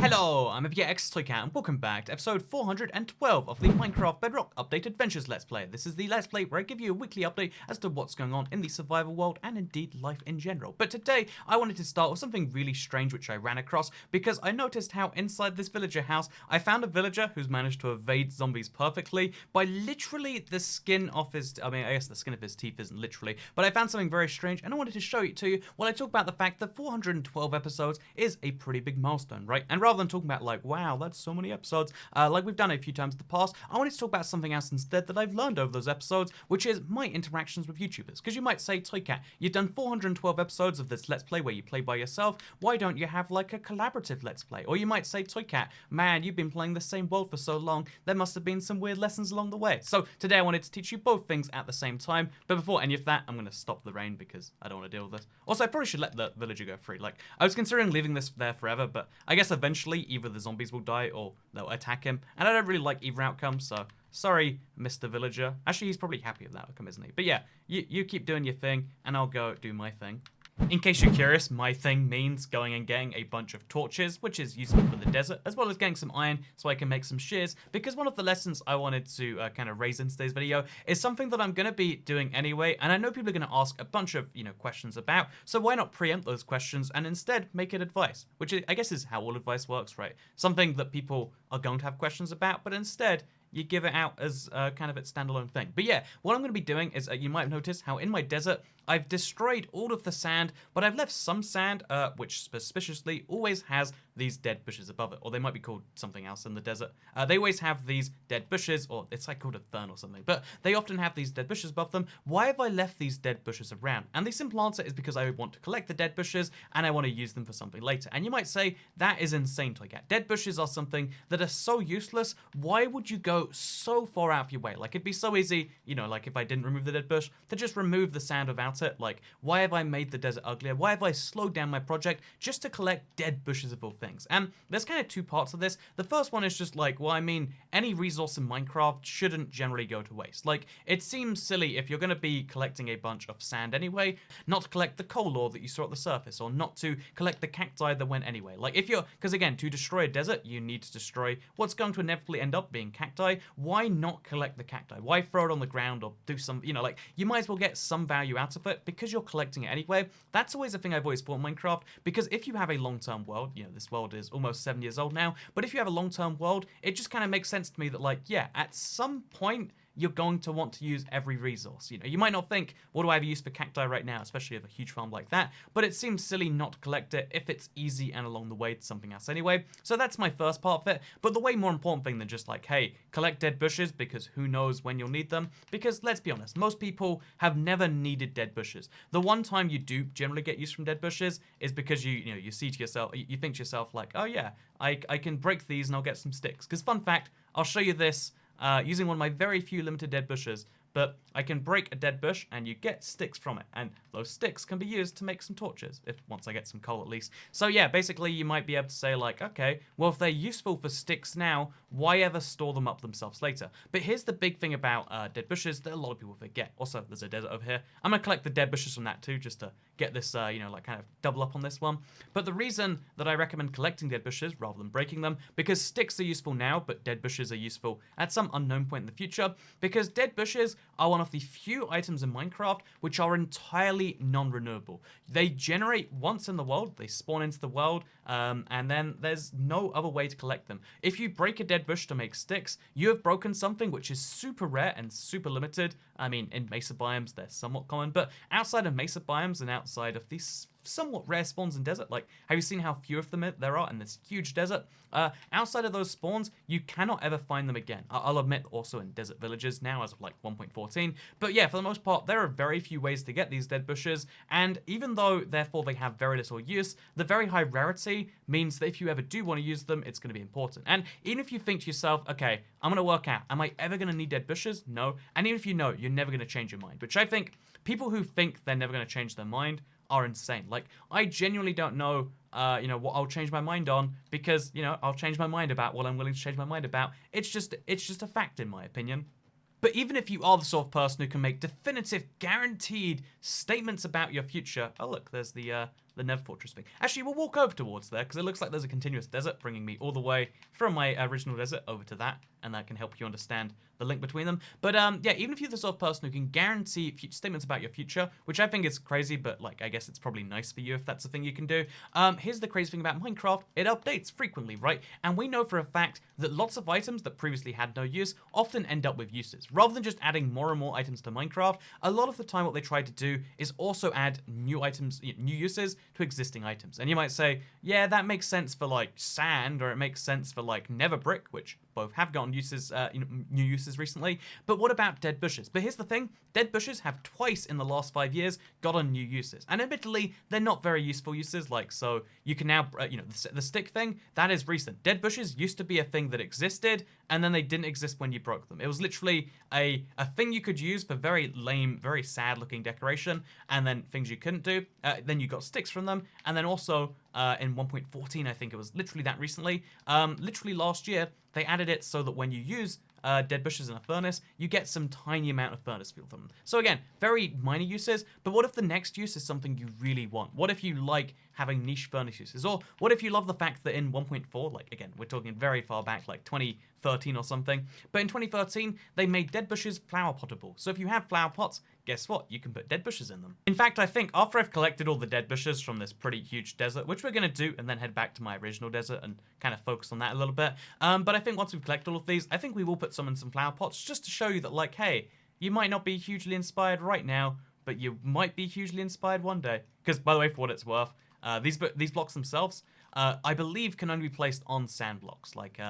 Hello, I'm FPX and welcome back to episode 412 of the Minecraft Bedrock Update Adventures Let's Play. This is the Let's Play where I give you a weekly update as to what's going on in the survival world and indeed life in general. But today, I wanted to start with something really strange which I ran across because I noticed how inside this villager house, I found a villager who's managed to evade zombies perfectly by literally the skin off his, I guess the skin of his teeth isn't literally, but I found something very strange and I wanted to show it to you while I talk about the fact that 412 episodes is a pretty big milestone, right? And rather than talking about like, wow, that's so many episodes, like we've done a few times in the past, I wanted to talk about something else instead that I've learned over those episodes, which is my interactions with YouTubers. Because you might say, Toycat, you've done 412 episodes of this Let's Play where you play by yourself, why don't you have like a collaborative Let's Play? Or you might say, Toycat, man, you've been playing the same world for so long, there must have been some weird lessons along the way. So today I wanted to teach you both things at the same time, but before any of that, I'm going to stop the rain because I don't want to deal with this. Also, I probably should let the villager go free. Like, I was considering leaving this there forever, but I guess eventually either the zombies will die or they'll attack him, and I don't really like either outcome, so sorry, Mr. Villager. Actually, he's probably happy with that outcome, isn't he? But yeah, you keep doing your thing, and I'll go do my thing. In case you're curious, my thing means going and getting a bunch of torches, which is useful for the desert, as well as getting some iron so I can make some shears, because one of the lessons I wanted to kind of raise in today's video is something that I'm going to be doing anyway, and I know people are going to ask a bunch of, questions about, so why not preempt those questions and instead make it advice, which I guess is how all advice works, right? Something that people are going to have questions about, but instead, you give it out as kind of its standalone thing. But yeah, what I'm going to be doing is, you might have noticed how in my desert, I've destroyed all of the sand, but I've left some sand, which suspiciously always has these dead bushes above it, or they might be called something else in the desert. They always have these dead bushes, or it's like called a fern or something, but they often have these dead bushes above them. Why have I left these dead bushes around? And the simple answer is because I want to collect the dead bushes, and I want to use them for something later. And you might say, that is insane, Toycat. Dead bushes are something that are so useless, why would you go so far out of your way? Like, it'd be so easy, like if I didn't remove the dead bush, to just remove the sand without it. Like, why have I made the desert uglier? Why have I slowed down my project just to collect dead bushes of all things? And there's kind of two parts of this. The first one is just like, well, I mean, any resource in Minecraft shouldn't generally go to waste. Like, it seems silly if you're going to be collecting a bunch of sand anyway, not to collect the coal ore that you saw at the surface, or not to collect the cacti that went anyway. Like, because again, to destroy a desert, you need to destroy what's going to inevitably end up being cacti. Why not collect the cacti? Why throw it on the ground or do some, like, you might as well get some value out of it because you're collecting it anyway. That's always a thing I've always thought in Minecraft, because if you have a long-term world, this world is almost 7 years old now, but if you have a long-term world, it just kind of makes sense to me that, like, yeah, at some point, you're going to want to use every resource. You might not think, what do I have use for cacti right now, especially of a huge farm like that, but it seems silly not to collect it if it's easy and along the way to something else anyway. So that's my first part of it, but the way more important thing than just like, hey, collect dead bushes because who knows when you'll need them, because let's be honest, most people have never needed dead bushes. The one time you do generally get use from dead bushes is because you see to yourself, you think to yourself like, oh yeah, I can break these and I'll get some sticks. Because fun fact, I'll show you this using one of my very few limited dead bushes, but I can break a dead bush and you get sticks from it, and those sticks can be used to make some torches, once I get some coal at least. So yeah, basically you might be able to say like, okay, well if they're useful for sticks now, why ever store them up themselves later? But here's the big thing about dead bushes that a lot of people forget. Also, there's a desert over here. I'm gonna collect the dead bushes from that too, just to get this, like kind of double up on this one. But the reason that I recommend collecting dead bushes rather than breaking them, because sticks are useful now, but dead bushes are useful at some unknown point in the future, because dead bushes are one of the few items in Minecraft which are entirely non-renewable. They generate once in the world, they spawn into the world, and then there's no other way to collect them. If you break a dead bush to make sticks, you have broken something which is super rare and super limited. I mean, in mesa biomes, they're somewhat common, but outside of mesa biomes and outside of these somewhat rare spawns in desert, like, have you seen how few of them there are in this huge desert? Outside of those spawns, you cannot ever find them again. I'll admit also in desert villages now as of like 1.14, but yeah, for the most part, there are very few ways to get these dead bushes, and even though therefore they have very little use, the very high rarity means that if you ever do want to use them, it's going to be important. And even if you think to yourself, okay, I'm going to work out, am I ever going to need dead bushes? No. And even if you know, you're never going to change your mind, which I think people who think they're never going to change their mind are insane. Like, I genuinely don't know, what I'll change my mind on, because, I'll change my mind about what I'm willing to change my mind about. It's just a fact in my opinion. But even if you are the sort of person who can make definitive, guaranteed statements about your future, oh look, there's the the Nether Fortress thing. Actually, we'll walk over towards there because it looks like there's a continuous desert bringing me all the way from my original desert over to that, and that can help you understand the link between them. But yeah, even if you're the sort of person who can guarantee statements about your future, which I think is crazy, but like I guess it's probably nice for you if that's a thing you can do. Here's the crazy thing about Minecraft: it updates frequently, right? And we know for a fact that lots of items that previously had no use often end up with uses. Rather than just adding more and more items to Minecraft, a lot of the time what they try to do is also add new items, new uses to existing items. And you might say, yeah, that makes sense for like sand, or it makes sense for like nether brick, which both have gotten uses, new uses recently. But what about dead bushes? But here's the thing: dead bushes have twice in the last 5 years gotten new uses, and admittedly, they're not very useful uses. Like, so you can now, the stick thing, that is recent. Dead bushes used to be a thing that existed, and then they didn't exist when you broke them. It was literally a thing you could use for very lame, very sad-looking decoration, and then things you couldn't do. Then you got sticks from them, and then also in 1.14, I think it was literally that recently, literally last year, they added it so that when you use dead bushes in a furnace, you get some tiny amount of furnace fuel from them. So again, very minor uses, but what if the next use is something you really want? What if you like having niche furnace uses? Or what if you love the fact that in 1.4, like again, we're talking very far back, like 2013 or something, but in 2013, they made dead bushes flower potable. So if you have flower pots, guess what? You can put dead bushes in them. In fact, I think after I've collected all the dead bushes from this pretty huge desert, which we're going to do, and then head back to my original desert and kind of focus on that a little bit. But I think once we've collected all of these, I think we will put some in some flower pots just to show you that, like, hey, you might not be hugely inspired right now, but you might be hugely inspired one day. Because, by the way, for what it's worth, these blocks themselves, I believe can only be placed on sand blocks. Like,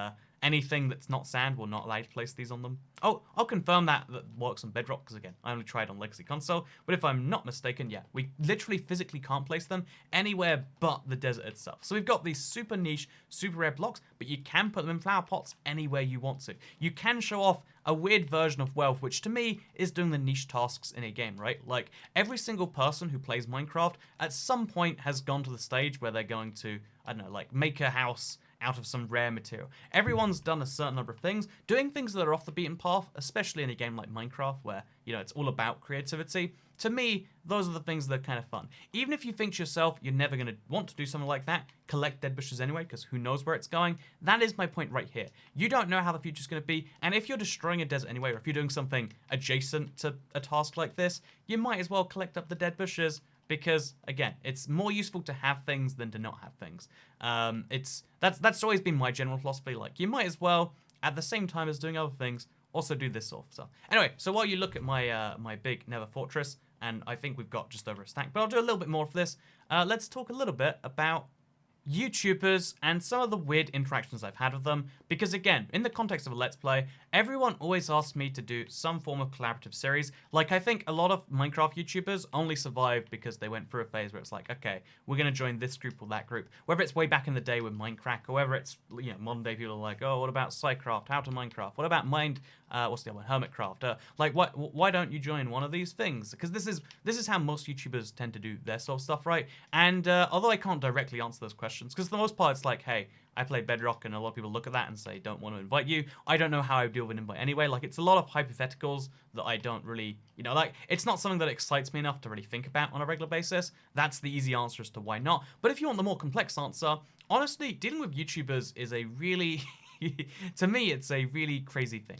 anything that's not sand will not allow you to place these on them. Oh, I'll confirm that works on Bedrock, because again, I only tried on Legacy Console, but if I'm not mistaken, yeah, we literally physically can't place them anywhere but the desert itself. So we've got these super niche, super rare blocks, but you can put them in flower pots anywhere you want to. You can show off a weird version of wealth, which to me is doing the niche tasks in a game, right? Like, every single person who plays Minecraft at some point has gone to the stage where they're going to, I don't know, like make a house out of some rare material. Everyone's done a certain number of things, doing things that are off the beaten path, especially in a game like Minecraft where, it's all about creativity. To me, those are the things that are kind of fun. Even if you think to yourself you're never going to want to do something like that, collect dead bushes anyway, because who knows where it's going. That is my point right here. You don't know how the future's going to be, and if you're destroying a desert anyway, or if you're doing something adjacent to a task like this, you might as well collect up the dead bushes, because again, it's more useful to have things than to not have things. That's always been my general philosophy. Like, you might as well, at the same time as doing other things, also do this sort of stuff. Anyway, so while you look at my my big Nether Fortress, and I think we've got just over a stack, but I'll do a little bit more of this. Let's talk a little bit about YouTubers and some of the weird interactions I've had with them, because again, in the context of a Let's Play, everyone always asks me to do some form of collaborative series. Like, I think a lot of Minecraft YouTubers only survived because they went through a phase where it's like, okay, we're going to join this group or that group. Whether it's way back in the day with Minecraft, or whether it's, modern day people are like, oh, what about Psycraft, how to Minecraft, what about what's the other one, Hermitcraft? Like, why don't you join one of these things? Because this is how most YouTubers tend to do their sort of stuff, right? And although I can't directly answer those questions, because for the most part it's like, hey, I play Bedrock, and a lot of people look at that and say, don't want to invite you. I don't know how I would deal with an invite anyway. Like, it's a lot of hypotheticals that I don't really, like, it's not something that excites me enough to really think about on a regular basis. That's the easy answer as to why not. But if you want the more complex answer, honestly, dealing with YouTubers is a really to me, it's a really crazy thing.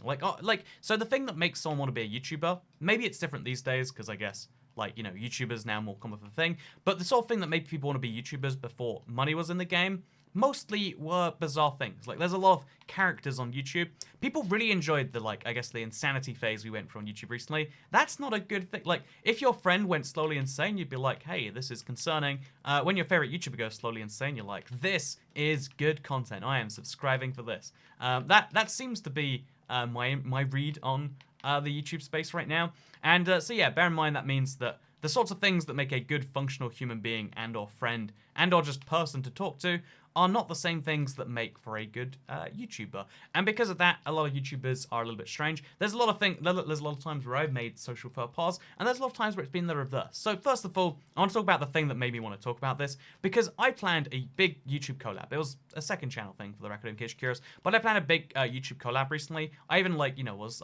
So the thing that makes someone want to be a YouTuber, maybe it's different these days, because I guess, YouTubers now more common of a thing, but the sort of thing that made people want to be YouTubers before money was in the game mostly were bizarre things. Like, there's a lot of characters on YouTube. People really enjoyed the insanity phase we went through on YouTube recently. That's not a good thing. Like, if your friend went slowly insane, you'd be like, hey, this is concerning. When your favorite YouTuber goes slowly insane, you're like, this is good content. I am subscribing for this. That seems to be my read on the YouTube space right now. And so yeah, bear in mind that means that the sorts of things that make a good functional human being and or friend and or just person to talk to are not the same things that make for a good YouTuber. And because of that, a lot of YouTubers are a little bit strange. There's a lot of times where I've made social faux pas, and there's a lot of times where it's been the reverse. So first of all, I want to talk about the thing that made me want to talk about this, because I planned a big YouTube collab. It was a second channel thing for the record in case you're curious, but I planned a big YouTube collab recently. I even was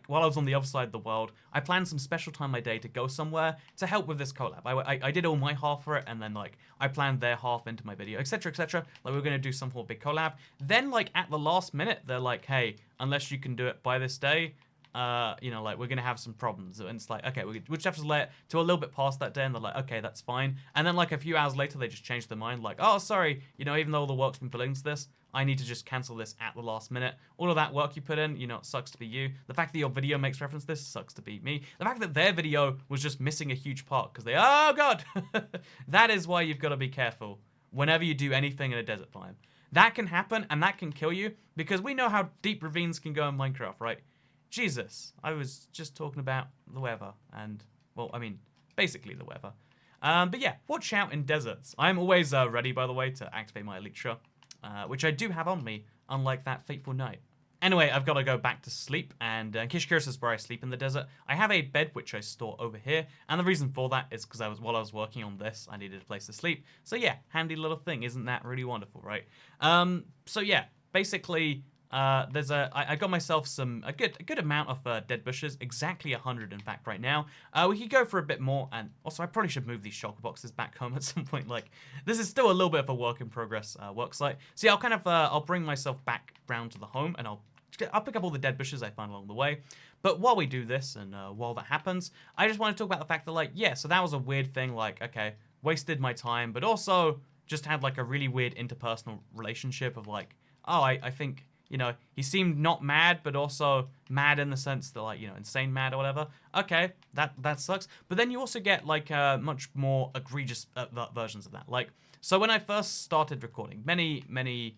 while I was on the other side of the world, I planned some special time in my day to go somewhere to help with this collab. I did all my half for it, and then I planned their half into my video, etc, etc. Like, we're gonna do some whole big collab. Then at the last minute, they're like, hey, unless you can do it by this day, we're gonna have some problems. And it's like, okay, we just have to let it to a little bit past that day, and they're like, okay, that's fine. And then a few hours later, they just changed their mind, like, oh, sorry, even though all the work's been put into this, I need to just cancel this at the last minute. All of that work you put in, it sucks to be you. The fact that your video makes reference to this sucks to be me. The fact that their video was just missing a huge part because oh god, that is why you've got to be careful whenever you do anything in a desert biome. That can happen, and that can kill you, because we know how deep ravines can go in Minecraft, right? Jesus, I was just talking about the weather, and, well, I mean, basically the weather. But yeah, watch out in deserts. I'm always ready, by the way, to activate my Elytra, which I do have on me, unlike that fateful night. Anyway, I've got to go back to sleep, and in case you're curious, is where I sleep in the desert. I have a bed which I store over here, and the reason for that is because while I was working on this, I needed a place to sleep. So yeah, handy little thing. Isn't that really wonderful, right? So yeah, basically, I got myself a good amount of dead bushes, exactly 100 in fact right now. We could go for a bit more, and also I probably should move these shulker boxes back home at some point. This is still a little bit of a work in progress work site. So yeah, I'll bring myself back round to the home, and I'll pick up all the dead bushes I find along the way. But while we do this, and while that happens, I just want to talk about the fact that yeah, so that was a weird thing, okay, wasted my time, but also just had a really weird interpersonal relationship of oh, I think, he seemed not mad, but also mad in the sense that insane mad or whatever. Okay, that sucks. But then you also get much more egregious versions of that. So when I first started recording, many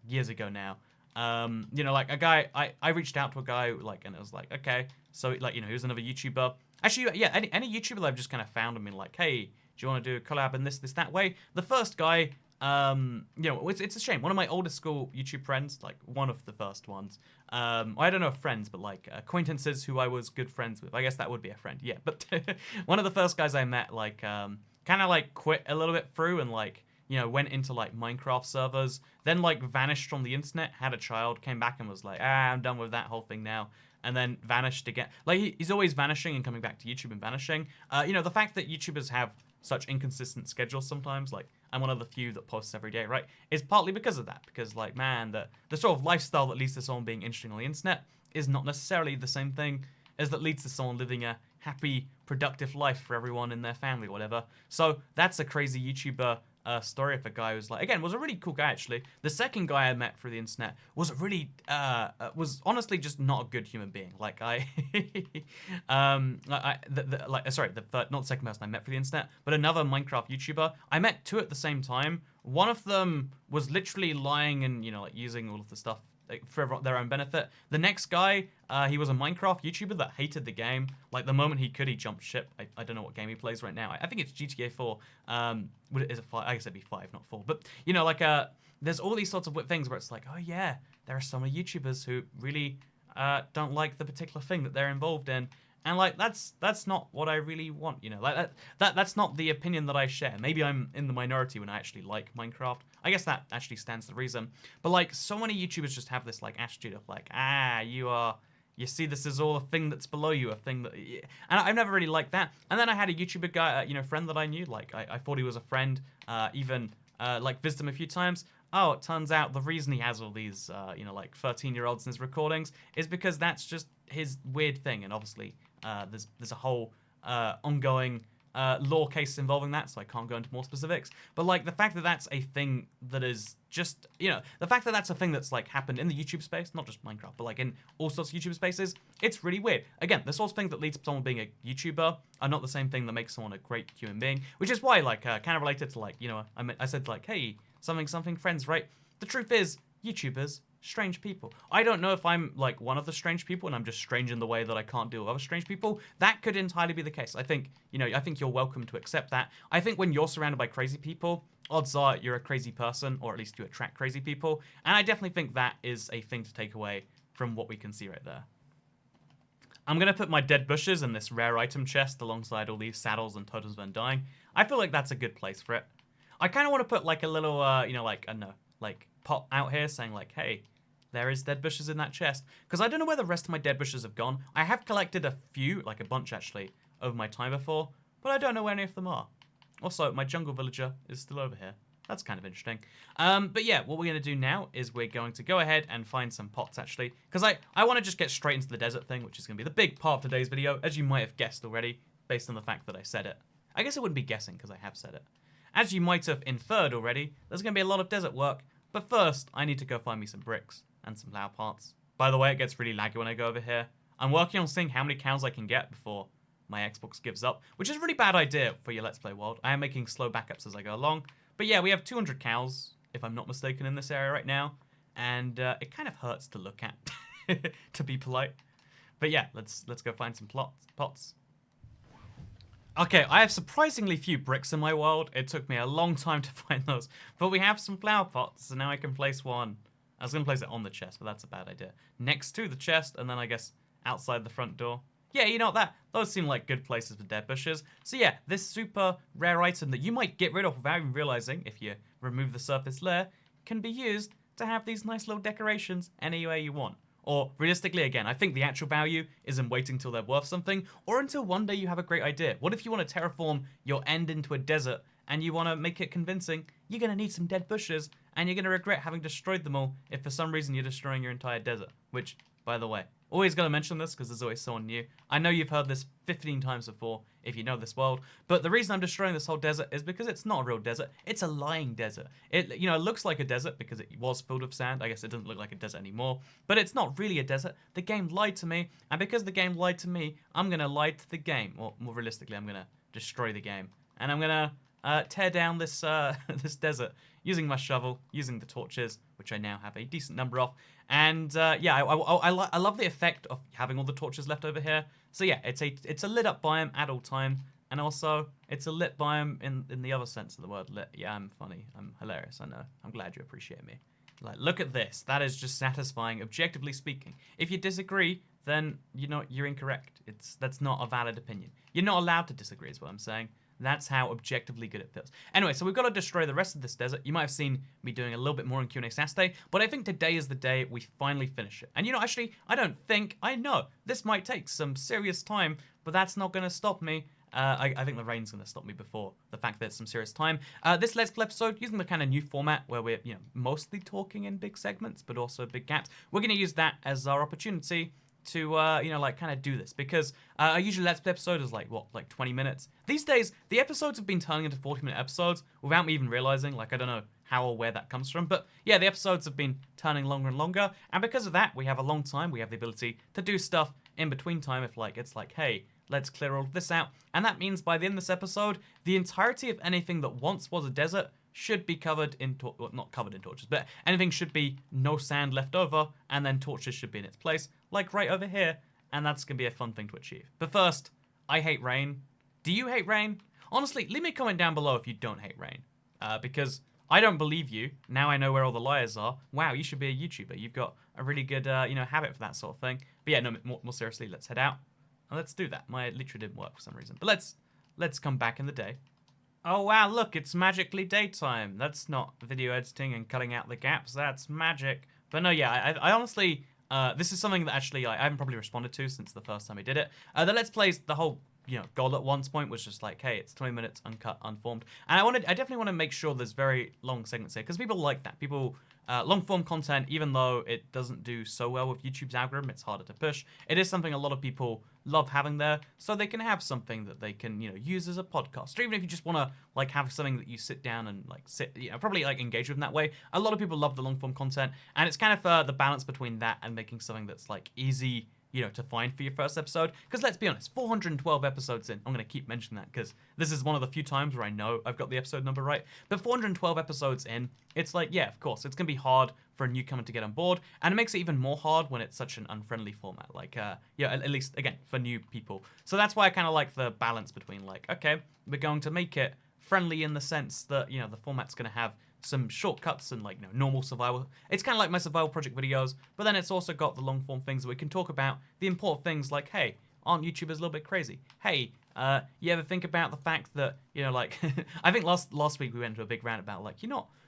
years ago now, a guy, I reached out to a guy, and it was okay, so, he was another YouTuber. Actually, yeah, any YouTuber that I've just kind of found and been hey, do you want to do a collab in this, that way? The first guy, it's a shame. One of my oldest school YouTube friends, one of the first ones, I don't know if friends, but acquaintances who I was good friends with. I guess that would be a friend, yeah. But one of the first guys I met, kind of quit a little bit through and went into Minecraft servers, then vanished from the internet, had a child, came back and was I'm done with that whole thing now, and then vanished again. He's always vanishing and coming back to YouTube and vanishing. The fact that YouTubers have such inconsistent schedules sometimes, I'm one of the few that posts every day, right, is partly because of that. Because man, the sort of lifestyle that leads to someone being interesting on the internet is not necessarily the same thing as that leads to someone living a happy, productive life for everyone in their family or whatever. So that's a crazy YouTuber story of a guy who's again, was a really cool guy actually. The second guy I met through the internet was a really was honestly just not a good human being. Sorry, not the second person I met through the internet, but another Minecraft YouTuber. I met two at the same time. One of them was literally lying and using all of the stuff for their own benefit. The next guy, he was a Minecraft YouTuber that hated the game. The moment he could, he jumped ship. I don't know what game he plays right now. I think it's GTA 4. Is it 5? I guess it'd be 5, not 4. But, there's all these sorts of things where it's oh yeah, there are some YouTubers who really don't like the particular thing that they're involved in. And that's not what I really want, that's not the opinion that I share. Maybe I'm in the minority when I actually like Minecraft. I guess that actually stands to reason. But so many YouTubers just have this attitude of you see this is all a thing that's below you, a thing that, and I've never really liked that. And then I had a YouTuber guy, friend that I knew, I thought he was a friend, even visited him a few times. Oh, it turns out the reason he has all these, 13-year-olds in his recordings is because that's just his weird thing. And obviously, there's a whole ongoing law case involving that, so I can't go into more specifics. But the fact that that's a thing that is just, the fact that that's a thing that's happened in the YouTube space, not just Minecraft, but in all sorts of YouTube spaces, it's really weird. Again, the sorts of things that leads to someone being a YouTuber are not the same thing that makes someone a great human being, which is why kind of related to I said hey, something friends, right? The truth is, YouTubers strange people. I don't know if I'm like one of the strange people and I'm just strange in the way that I can't deal with other strange people. That could entirely be the case. I think, I think you're welcome to accept that. I think when you're surrounded by crazy people, odds are you're a crazy person, or at least you attract crazy people. And I definitely think that is a thing to take away from what we can see right there. I'm going to put my dead bushes in this rare item chest alongside all these saddles and totems of undying. I feel like that's a good place for it. I kind of want to put like a little, like, I don't know, like pot out here saying like, hey, there is dead bushes in that chest. Because I don't know where the rest of my dead bushes have gone. I have collected a few, like a bunch actually, over my time before, but I don't know where any of them are. Also, my jungle villager is still over here. That's kind of interesting. But yeah, what we're going to do now is we're going to go ahead and find some pots, actually. Because I want to just get straight into the desert thing, which is going to be the big part of today's video, as you might have guessed already, based on the fact that I said it. I guess I wouldn't be guessing, because I have said it. As you might have inferred already, there's going to be a lot of desert work. But first, I need to go find me some bricks and some flower parts. By the way, it gets really laggy when I go over here. I'm working on seeing how many cows I can get before my Xbox gives up, which is a really bad idea for your Let's Play world. I am making slow backups as I go along. But yeah, we have 200 cows, if I'm not mistaken, in this area right now. And it kind of hurts to look at, to be polite. But yeah, let's go find some pots. Okay, I have surprisingly few bricks in my world. It took me a long time to find those. But we have some flower pots, so now I can place one. I was going to place it on the chest, but that's a bad idea. Next to the chest, and then I guess outside the front door. Yeah, you know what, those seem like good places for dead bushes. So yeah, this super rare item that you might get rid of without even realizing, if you remove the surface layer, can be used to have these nice little decorations any way you want. Or, realistically, again, I think the actual value is in waiting till they're worth something, or until one day you have a great idea. What if you want to terraform your end into a desert, and you want to make it convincing? You're going to need some dead bushes, and you're going to regret having destroyed them all if for some reason you're destroying your entire desert. Which, by the way, always got to mention this because there's always someone new. I know you've heard this 15 times before if you know this world, but the reason I'm destroying this whole desert is because it's not a real desert. It's a lying desert. It looks like a desert because it was filled with sand. I guess it doesn't look like a desert anymore, but it's not really a desert. The game lied to me, and because the game lied to me, I'm going to lie to the game. Or more realistically, I'm going to destroy the game. And I'm going to tear down this this desert using my shovel, using the torches, which I now have a decent number of. And yeah, I love the effect of having all the torches left over here. So yeah, it's a lit up biome at all time, and also it's a lit biome in the other sense of the word lit. Yeah, I'm funny, I'm hilarious, I know. I'm glad you appreciate me. Like, look at this. That is just satisfying, objectively speaking. If you disagree, then you're incorrect. That's not a valid opinion. You're not allowed to disagree, is what I'm saying. That's how objectively good it feels. Anyway, so we've got to destroy the rest of this desert. You might have seen me doing a little bit more in Q&A Saturday, but I think today is the day we finally finish it. And actually, I know this might take some serious time, but that's not going to stop me. I think the rain's going to stop me before the fact that it's some serious time. This Let's Play episode, using the kind of new format where we're mostly talking in big segments, but also big gaps, we're going to use that as our opportunity to kind of do this, because a usual Let's Play episode is like 20 minutes. These days the episodes have been turning into 40-minute episodes without me even realizing. Like, I don't know how or where that comes from, but yeah, the episodes have been turning longer and longer, and because of that we have a long time. We have the ability to do stuff in between time if it's like, hey, let's clear all of this out. And that means by the end of this episode, the entirety of anything that once was a desert should be covered in, not covered in torches, but anything should be no sand left over, and then torches should be in its place, like right over here, and that's going to be a fun thing to achieve. But first, I hate rain. Do you hate rain? Honestly, leave me a comment down below if you don't hate rain, because I don't believe you. Now I know where all the liars are. Wow, you should be a YouTuber. You've got a really good, habit for that sort of thing. But yeah, no, more seriously, let's head out, and let's do that. My literally didn't work for some reason, but let's come back in the day. Oh wow, look, it's magically daytime. That's not video editing and cutting out the gaps, that's magic. But no, yeah, I honestly, this is something that actually I haven't probably responded to since the first time I did it. The Let's Plays, the whole, goal at one point was just like, hey, it's 20 minutes, uncut, unformed. And I definitely want to make sure there's very long segments here, because people like that. People, long form content, even though it doesn't do so well with YouTube's algorithm, it's harder to push. It is something a lot of people love having there, so they can have something that they can, use as a podcast. Or even if you just want to, have something that you sit down and, probably, engage with in that way. A lot of people love the long form content, and it's kind of the balance between that and making something that's, easy to find for your first episode. Because let's be honest, 412 episodes in, I'm going to keep mentioning that because this is one of the few times where I know I've got the episode number right. But 412 episodes in, it's like, yeah, of course, it's going to be hard for a newcomer to get on board. And it makes it even more hard when it's such an unfriendly format. Like, at least, again, for new people. So that's why I kind of like the balance between like, okay, we're going to make it friendly in the sense that, the format's going to have some shortcuts and like normal survival. It's kind of like my survival project videos, but then it's also got the long form things that we can talk about. The important things like, hey, aren't YouTubers a little bit crazy? Hey, you ever think about the fact that like I think last week we went into a big rant about like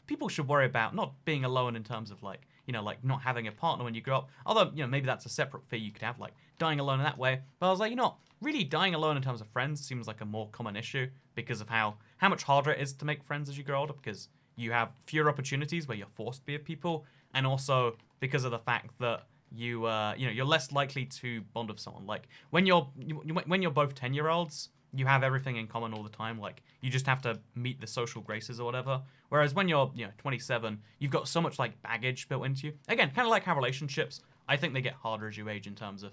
people should worry about not being alone in terms of like like not having a partner when you grow up. Although maybe that's a separate fear you could have, like dying alone in that way. But I was like, really dying alone in terms of friends seems like a more common issue because of how much harder it is to make friends as you grow older, because you have fewer opportunities where you're forced to be with people, and also because of the fact that you're less likely to bond with someone. Like when you're both 10-year-olds, you have everything in common all the time. Like you just have to meet the social graces or whatever. Whereas when you're 27, you've got so much like baggage built into you. Again, kind of like how relationships, I think they get harder as you age in terms of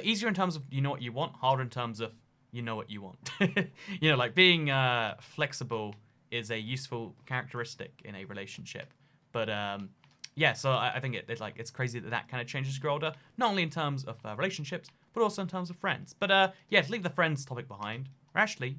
easier in terms of what you want, harder in terms of what you want. Like being flexible is a useful characteristic in a relationship. But yeah, so I think it's crazy that kind of changes as you grow older, not only in terms of relationships, but also in terms of friends. But yeah, to leave the friends topic behind, or actually,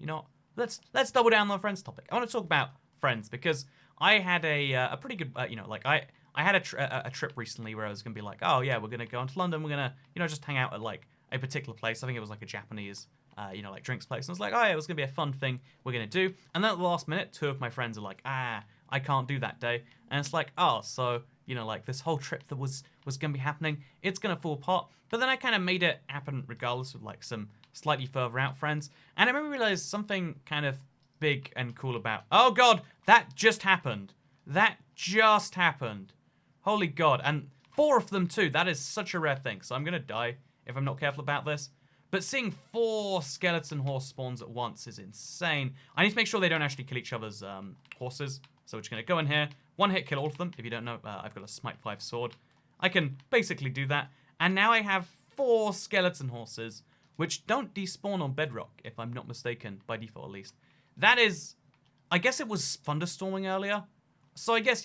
let's double down on the friends topic. I want to talk about friends because I had a pretty good, I had a trip recently where I was gonna be like, oh yeah, we're gonna go into London, we're gonna just hang out at like a particular place. I think it was like a Japanese like drinks place. And I was like, oh yeah, it was gonna be a fun thing we're gonna do. And then at the last minute, two of my friends are like, I can't do that day. And it's like, oh, so like this whole trip that was gonna be happening, it's gonna fall apart. But then I kind of made it happen regardless with like some slightly further out friends. And I made me realize something kind of big and cool about. Oh god, that just happened. That just happened. Holy god, and 4 of them too. That is such a rare thing. So I'm gonna die if I'm not careful about this. But seeing 4 skeleton horse spawns at once is insane. I need to make sure they don't actually kill each other's horses. So we're just going to go in here, one hit kill all of them. If you don't know, I've got a Smite 5 sword. I can basically do that. And now I have 4 skeleton horses, which don't despawn on Bedrock, if I'm not mistaken, by default at least. That is, I guess it was thunderstorming earlier. So I guess,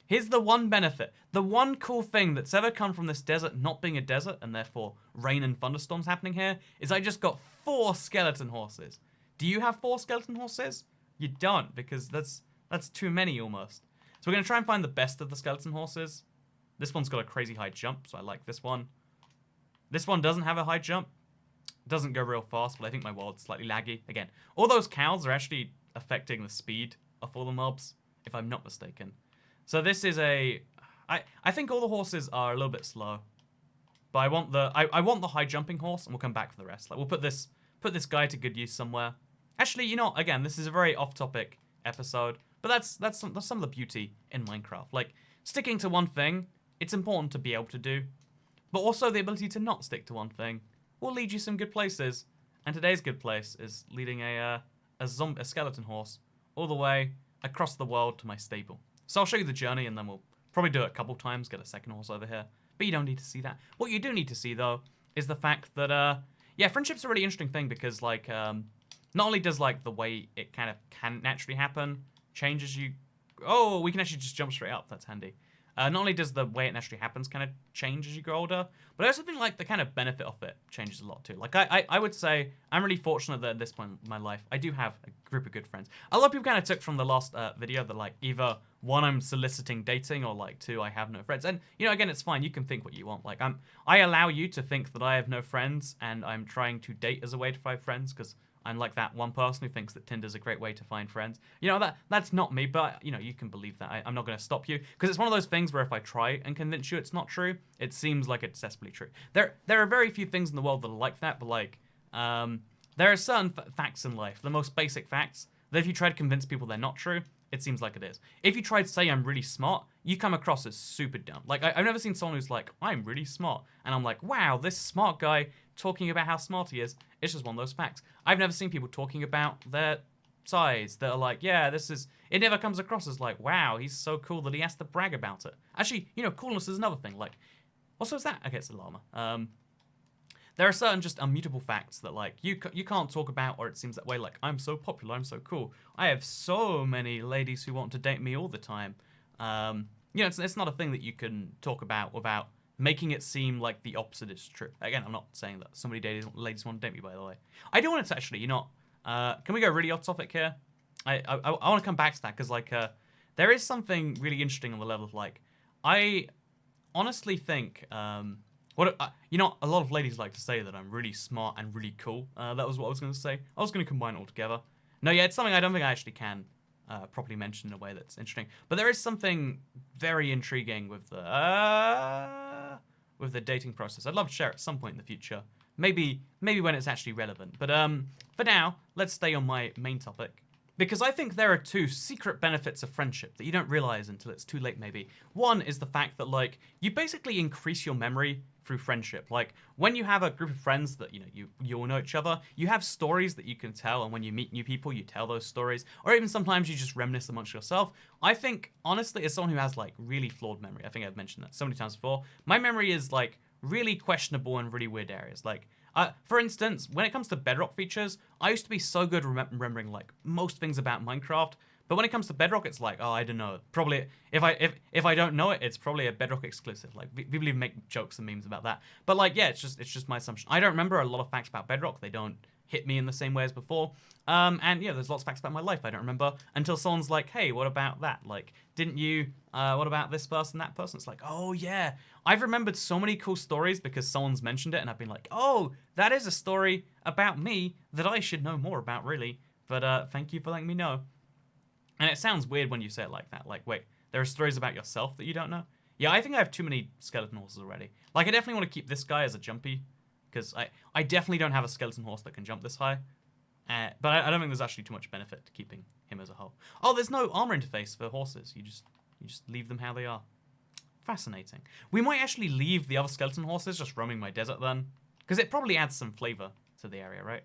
here's the one benefit. The one cool thing that's ever come from this desert not being a desert, and therefore rain and thunderstorms happening here, is I just got 4 skeleton horses. Do you have 4 skeleton horses? You don't, because that's too many almost. So we're going to try and find the best of the skeleton horses. This one's got a crazy high jump, so I like this one. This one doesn't have a high jump. Doesn't go real fast, but I think my world's slightly laggy. Again, all those cows are actually affecting the speed of all the mobs, if I'm not mistaken. So this is I think all the horses are a little bit slow, but I want the high jumping horse, and we'll come back to the rest. Like we'll put this guy to good use somewhere. Actually, again, this is a very off-topic episode, but that's some of the beauty in Minecraft. Like sticking to one thing, it's important to be able to do, but also the ability to not stick to one thing will lead you some good places. And today's good place is leading a skeleton horse all the way across the world to my stable. So I'll show you the journey, and then we'll probably do it a couple times, get a second horse over here. But you don't need to see that. What you do need to see, though, is the fact that, yeah, friendship's a really interesting thing because, like, not only does, like, the way it kind of can naturally happen change as you... Oh, we can actually just jump straight up. That's handy. Not only does the way it naturally happens kind of change as you grow older, but I also think, like, the kind of benefit of it changes a lot, too. Like, I would say I'm really fortunate that at this point in my life, I do have a group of good friends. A lot of people kind of took from the last video that, like, either, 1, I'm soliciting dating, or, like, 2, I have no friends. And, again, it's fine. You can think what you want. Like, I allow you to think that I have no friends, and I'm trying to date as a way to find friends, because I'm like that one person who thinks that Tinder's a great way to find friends. That's not me, but, you can believe that. I'm not going to stop you, because it's one of those things where if I try and convince you it's not true, it seems like it's desperately true. There are very few things in the world that are like that, but, like, there are certain facts in life, the most basic facts, that if you try to convince people they're not true, it seems like it is. If you try to say I'm really smart, you come across as super dumb. Like, I've never seen someone who's like, I'm really smart. And I'm like, wow, this smart guy talking about how smart he is. It's just one of those facts. I've never seen people talking about their size that are like, yeah, this is... It never comes across as like, wow, he's so cool that he has to brag about it. Actually, coolness is another thing. Like, also is that... Okay, it's a llama. there are certain just immutable facts that like you can't talk about, or it seems that way. Like, I'm so popular, I'm so cool, I have so many ladies who want to date me all the time. You know, it's not a thing that you can talk about without making it seem like the opposite is true. Again, I'm not saying that so many ladies want to date me, by the way. I do want to actually, you know, can we go really off topic here? I want to come back to that because like there is something really interesting on the level of like I honestly think you know, a lot of ladies like to say that I'm really smart and really cool. That was what I was going to say. I was going to combine it all together. No, yeah, it's something I don't think I actually can properly mention in a way that's interesting. But there is something very intriguing with the dating process. I'd love to share it at some point in the future. Maybe when it's actually relevant. But for now, let's stay on my main topic. Because I think there are two secret benefits of friendship that you don't realize until it's too late, maybe. One is the fact that, like, you basically increase your memory through friendship. Like, when you have a group of friends that, you know, you all know each other, you have stories that you can tell, and when you meet new people, you tell those stories. Or even sometimes you just reminisce amongst yourself. I think, honestly, as someone who has, like, really flawed memory, I think I've mentioned that so many times before, my memory is, like, really questionable in really weird areas. Like, for instance, when it comes to Bedrock features, I used to be so good remembering like most things about Minecraft, but when it comes to Bedrock, it's like, oh, I don't know. Probably if I don't know it, it's probably a Bedrock exclusive. Like people even make jokes and memes about that. But like, yeah, it's just my assumption. I don't remember a lot of facts about Bedrock. They don't hit me in the same way as before. And yeah, there's lots of facts about my life I don't remember until someone's like, hey, what about that? Like, didn't you, what about this person, that person? It's like, oh yeah. I've remembered so many cool stories because someone's mentioned it and I've been like, oh, that is a story about me that I should know more about, really. But thank you for letting me know. And it sounds weird when you say it like that. Like, wait, there are stories about yourself that you don't know? Yeah, I think I have too many skeleton horses already. Like, I definitely want to keep this guy as a jumpy, because I definitely don't have a skeleton horse that can jump this high. But I don't think there's actually too much benefit to keeping him as a whole. Oh, there's no armor interface for horses. You just leave them how they are. Fascinating. We might actually leave the other skeleton horses just roaming my desert then, because it probably adds some flavor to the area, right?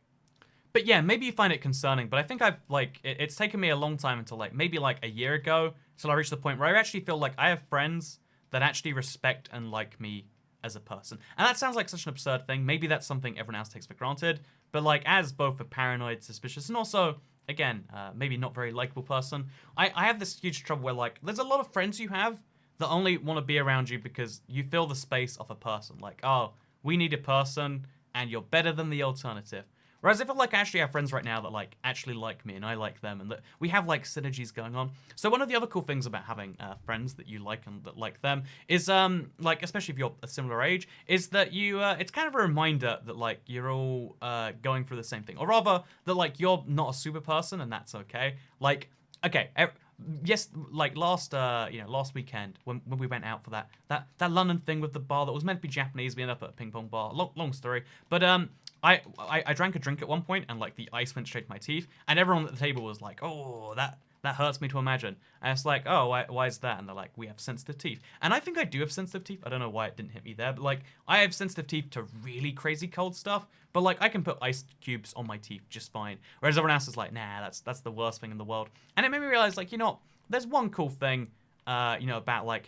But yeah, maybe you find it concerning, but I think I've, like, it's taken me a long time until, like, maybe, like, a year ago, till I reached the point where I actually feel like I have friends that actually respect and like me as a person. And that sounds like such an absurd thing. Maybe that's something everyone else takes for granted, but, like, as both a paranoid, suspicious, and also, again, maybe not very likable person, I have this huge trouble where, like, there's a lot of friends you have that only want to be around you because you fill the space of a person. Like, oh, we need a person, and you're better than the alternative. Whereas I feel like I actually have friends right now that like actually like me and I like them, and that we have like synergies going on. So one of the other cool things about having friends that you like and that like them is like, especially if you're a similar age, is that you it's kind of a reminder that like you're all going through the same thing, or rather that like you're not a super person and that's okay. Like, okay, yes, like last weekend when we went out for that London thing with the bar that was meant to be Japanese, we ended up at a ping pong bar. Long story, but I drank a drink at one point and like the ice went straight to my teeth, and everyone at the table was like, oh, that hurts me to imagine. And it's like, oh, why is that? And they're like, we have sensitive teeth. And I think I do have sensitive teeth. I don't know why it didn't hit me there, but like I have sensitive teeth to really crazy cold stuff, but like I can put ice cubes on my teeth just fine. Whereas everyone else is like, nah, that's the worst thing in the world. And it made me realize, like, you know, there's one cool thing about like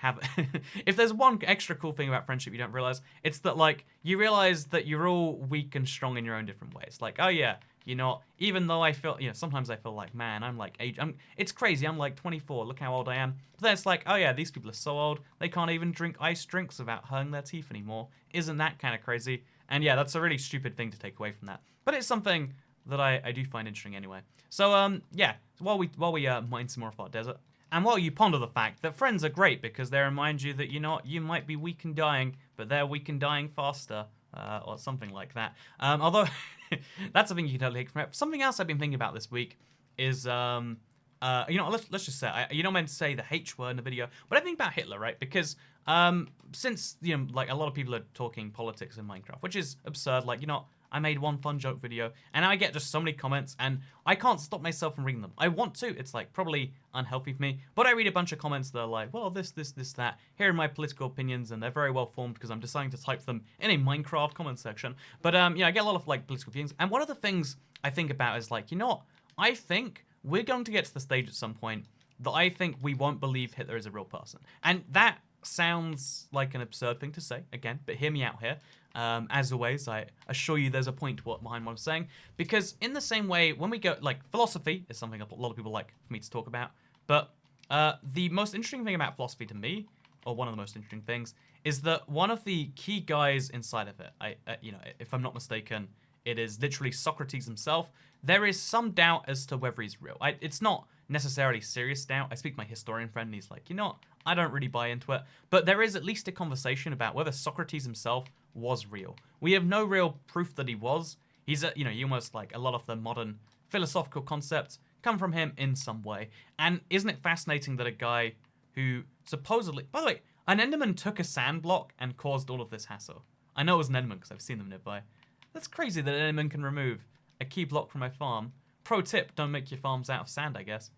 if there's one extra cool thing about friendship you don't realize, it's that like you realize that you're all weak and strong in your own different ways. Like, oh yeah, you know, even though I feel, you know, sometimes I feel like, man, I'm like it's crazy, I'm like 24, look how old I am. But then it's like, oh yeah, these people are so old, they can't even drink iced drinks without hurting their teeth anymore. Isn't that kind of crazy? And yeah, that's a really stupid thing to take away from that. But it's something that I do find interesting anyway. So yeah, while we mine some more of our desert, and while you ponder the fact that friends are great because they remind you that, you know, you might be weak and dying, but they're weak and dying faster, or something like that. Although, that's something you can totally take from it. Something else I've been thinking about this week is, you know, let's just say, you don't meant to say the H word in the video, but I think about Hitler, right? Because since, you know, like a lot of people are talking politics in Minecraft, which is absurd, like, you know, I made one fun joke video, and I get just so many comments, and I can't stop myself from reading them. I want to. It's, like, probably unhealthy for me, but I read a bunch of comments that are like, well, this, that. Here are my political opinions, and they're very well formed because I'm deciding to type them in a Minecraft comment section. But, yeah, I get a lot of, like, political opinions, and one of the things I think about is, like, you know what? I think we're going to get to the stage at some point that I think we won't believe Hitler is a real person. And that sounds like an absurd thing to say, again, but hear me out here. As always, I assure you there's a point behind what I'm saying. Because in the same way, when we go, like, philosophy is something a lot of people like for me to talk about. But the most interesting thing about philosophy to me, or one of the most interesting things, is that one of the key guys inside of it, if I'm not mistaken, it is literally Socrates himself. There is some doubt as to whether he's real. It's not necessarily serious doubt. I speak to my historian friend, and he's like, you know what? I don't really buy into it. But there is at least a conversation about whether Socrates himself was real. We have no real proof that he was. He's, you almost like a lot of the modern philosophical concepts come from him in some way. And isn't it fascinating that a guy who supposedly, by the way, an Enderman took a sand block and caused all of this hassle. I know it was an Enderman because I've seen them nearby. That's crazy that an Enderman can remove a key block from my farm. Pro tip, don't make your farms out of sand, I guess.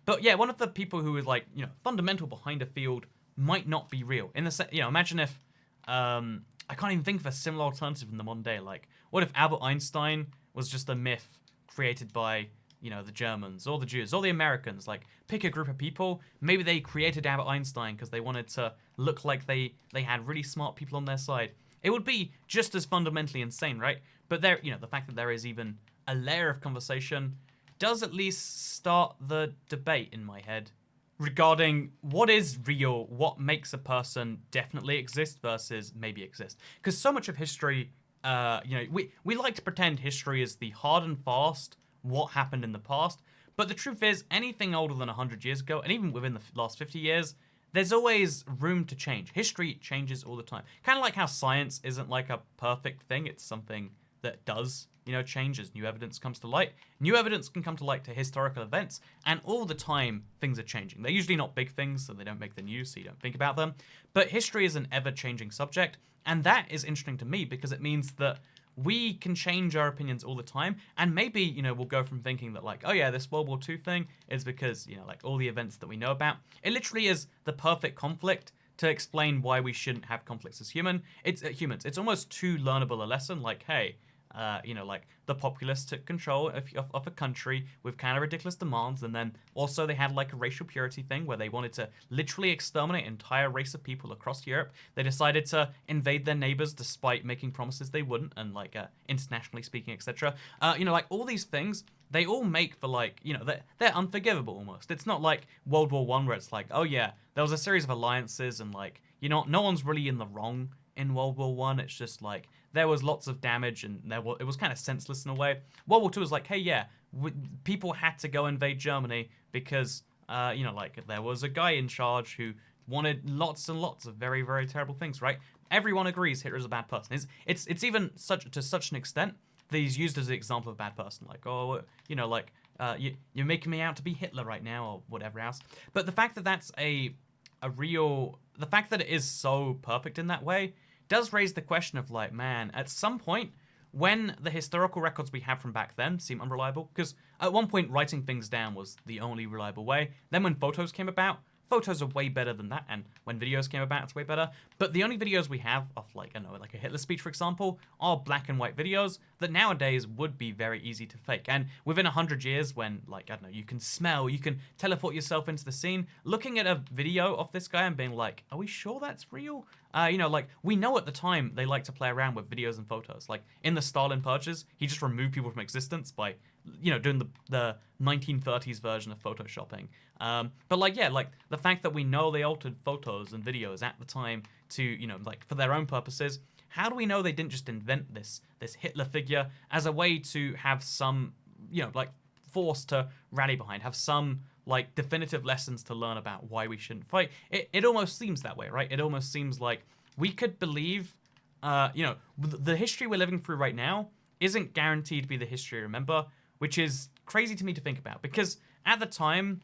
But yeah, one of the people who is like, fundamental behind a field might not be real. In the imagine if, I can't even think of a similar alternative in the modern day. Like, what if Albert Einstein was just a myth created by, the Germans or the Jews or the Americans? Like, pick a group of people. Maybe they created Albert Einstein because they wanted to look like they had really smart people on their side. It would be just as fundamentally insane, right? But there, the fact that there is even a layer of conversation does at least start the debate in my head regarding what is real, what makes a person definitely exist versus maybe exist. Because so much of history, we like to pretend history is the hard and fast, what happened in the past. But the truth is, anything older than 100 years ago, and even within the last 50 years, there's always room to change. History changes all the time. Kind of like how science isn't like a perfect thing. It's something that does, change as new evidence comes to light. New evidence can come to light to historical events, and all the time things are changing. They're usually not big things, so they don't make the news, so you don't think about them. But history is an ever-changing subject, and that is interesting to me because it means that we can change our opinions all the time, and maybe, we'll go from thinking that like, oh yeah, this World War II thing is because, like all the events that we know about, it literally is the perfect conflict to explain why we shouldn't have conflicts as humans. It's almost too learnable a lesson, like, hey, like the populace took control of a country with kind of ridiculous demands, and then also they had like a racial purity thing where they wanted to literally exterminate an entire race of people across Europe. They decided to invade their neighbors despite making promises they wouldn't, and like internationally speaking, etc. Like all these things, they all make for like, they're unforgivable almost. It's not like World War I where it's like, oh yeah, there was a series of alliances and like, no one's really in the wrong in World War I. It's just like there was lots of damage and it was kind of senseless in a way. World War II was like, hey, yeah, people had to go invade Germany because, like there was a guy in charge who wanted lots and lots of very, very terrible things, right? Everyone agrees Hitler's a bad person. It's even to such an extent that he's used as an example of a bad person. Like, oh, you're making me out to be Hitler right now or whatever else. But the fact that that's the fact that it is so perfect in that way does raise the question of like, man, at some point when the historical records we have from back then seem unreliable, because at one point writing things down was the only reliable way. Then when photos came about, photos are way better than that, and when videos came about, it's way better. But the only videos we have of like, I don't know, like a Hitler speech, for example, are black and white videos that nowadays would be very easy to fake. And within 100 years, when like, I don't know, you can smell, you can teleport yourself into the scene, looking at a video of this guy and being like, are we sure that's real? Like we know at the time they like to play around with videos and photos. Like in the Stalin purges, he just removed people from existence by, doing the 1930s version of photoshopping. But like, yeah, like the fact that we know they altered photos and videos at the time to, like for their own purposes, how do we know they didn't just invent this Hitler figure as a way to have some, like force to rally behind, have some like definitive lessons to learn about why we shouldn't fight? It almost seems that way, right? It almost seems like we could believe, the history we're living through right now isn't guaranteed to be the history we remember, which is crazy to me to think about, because at the time,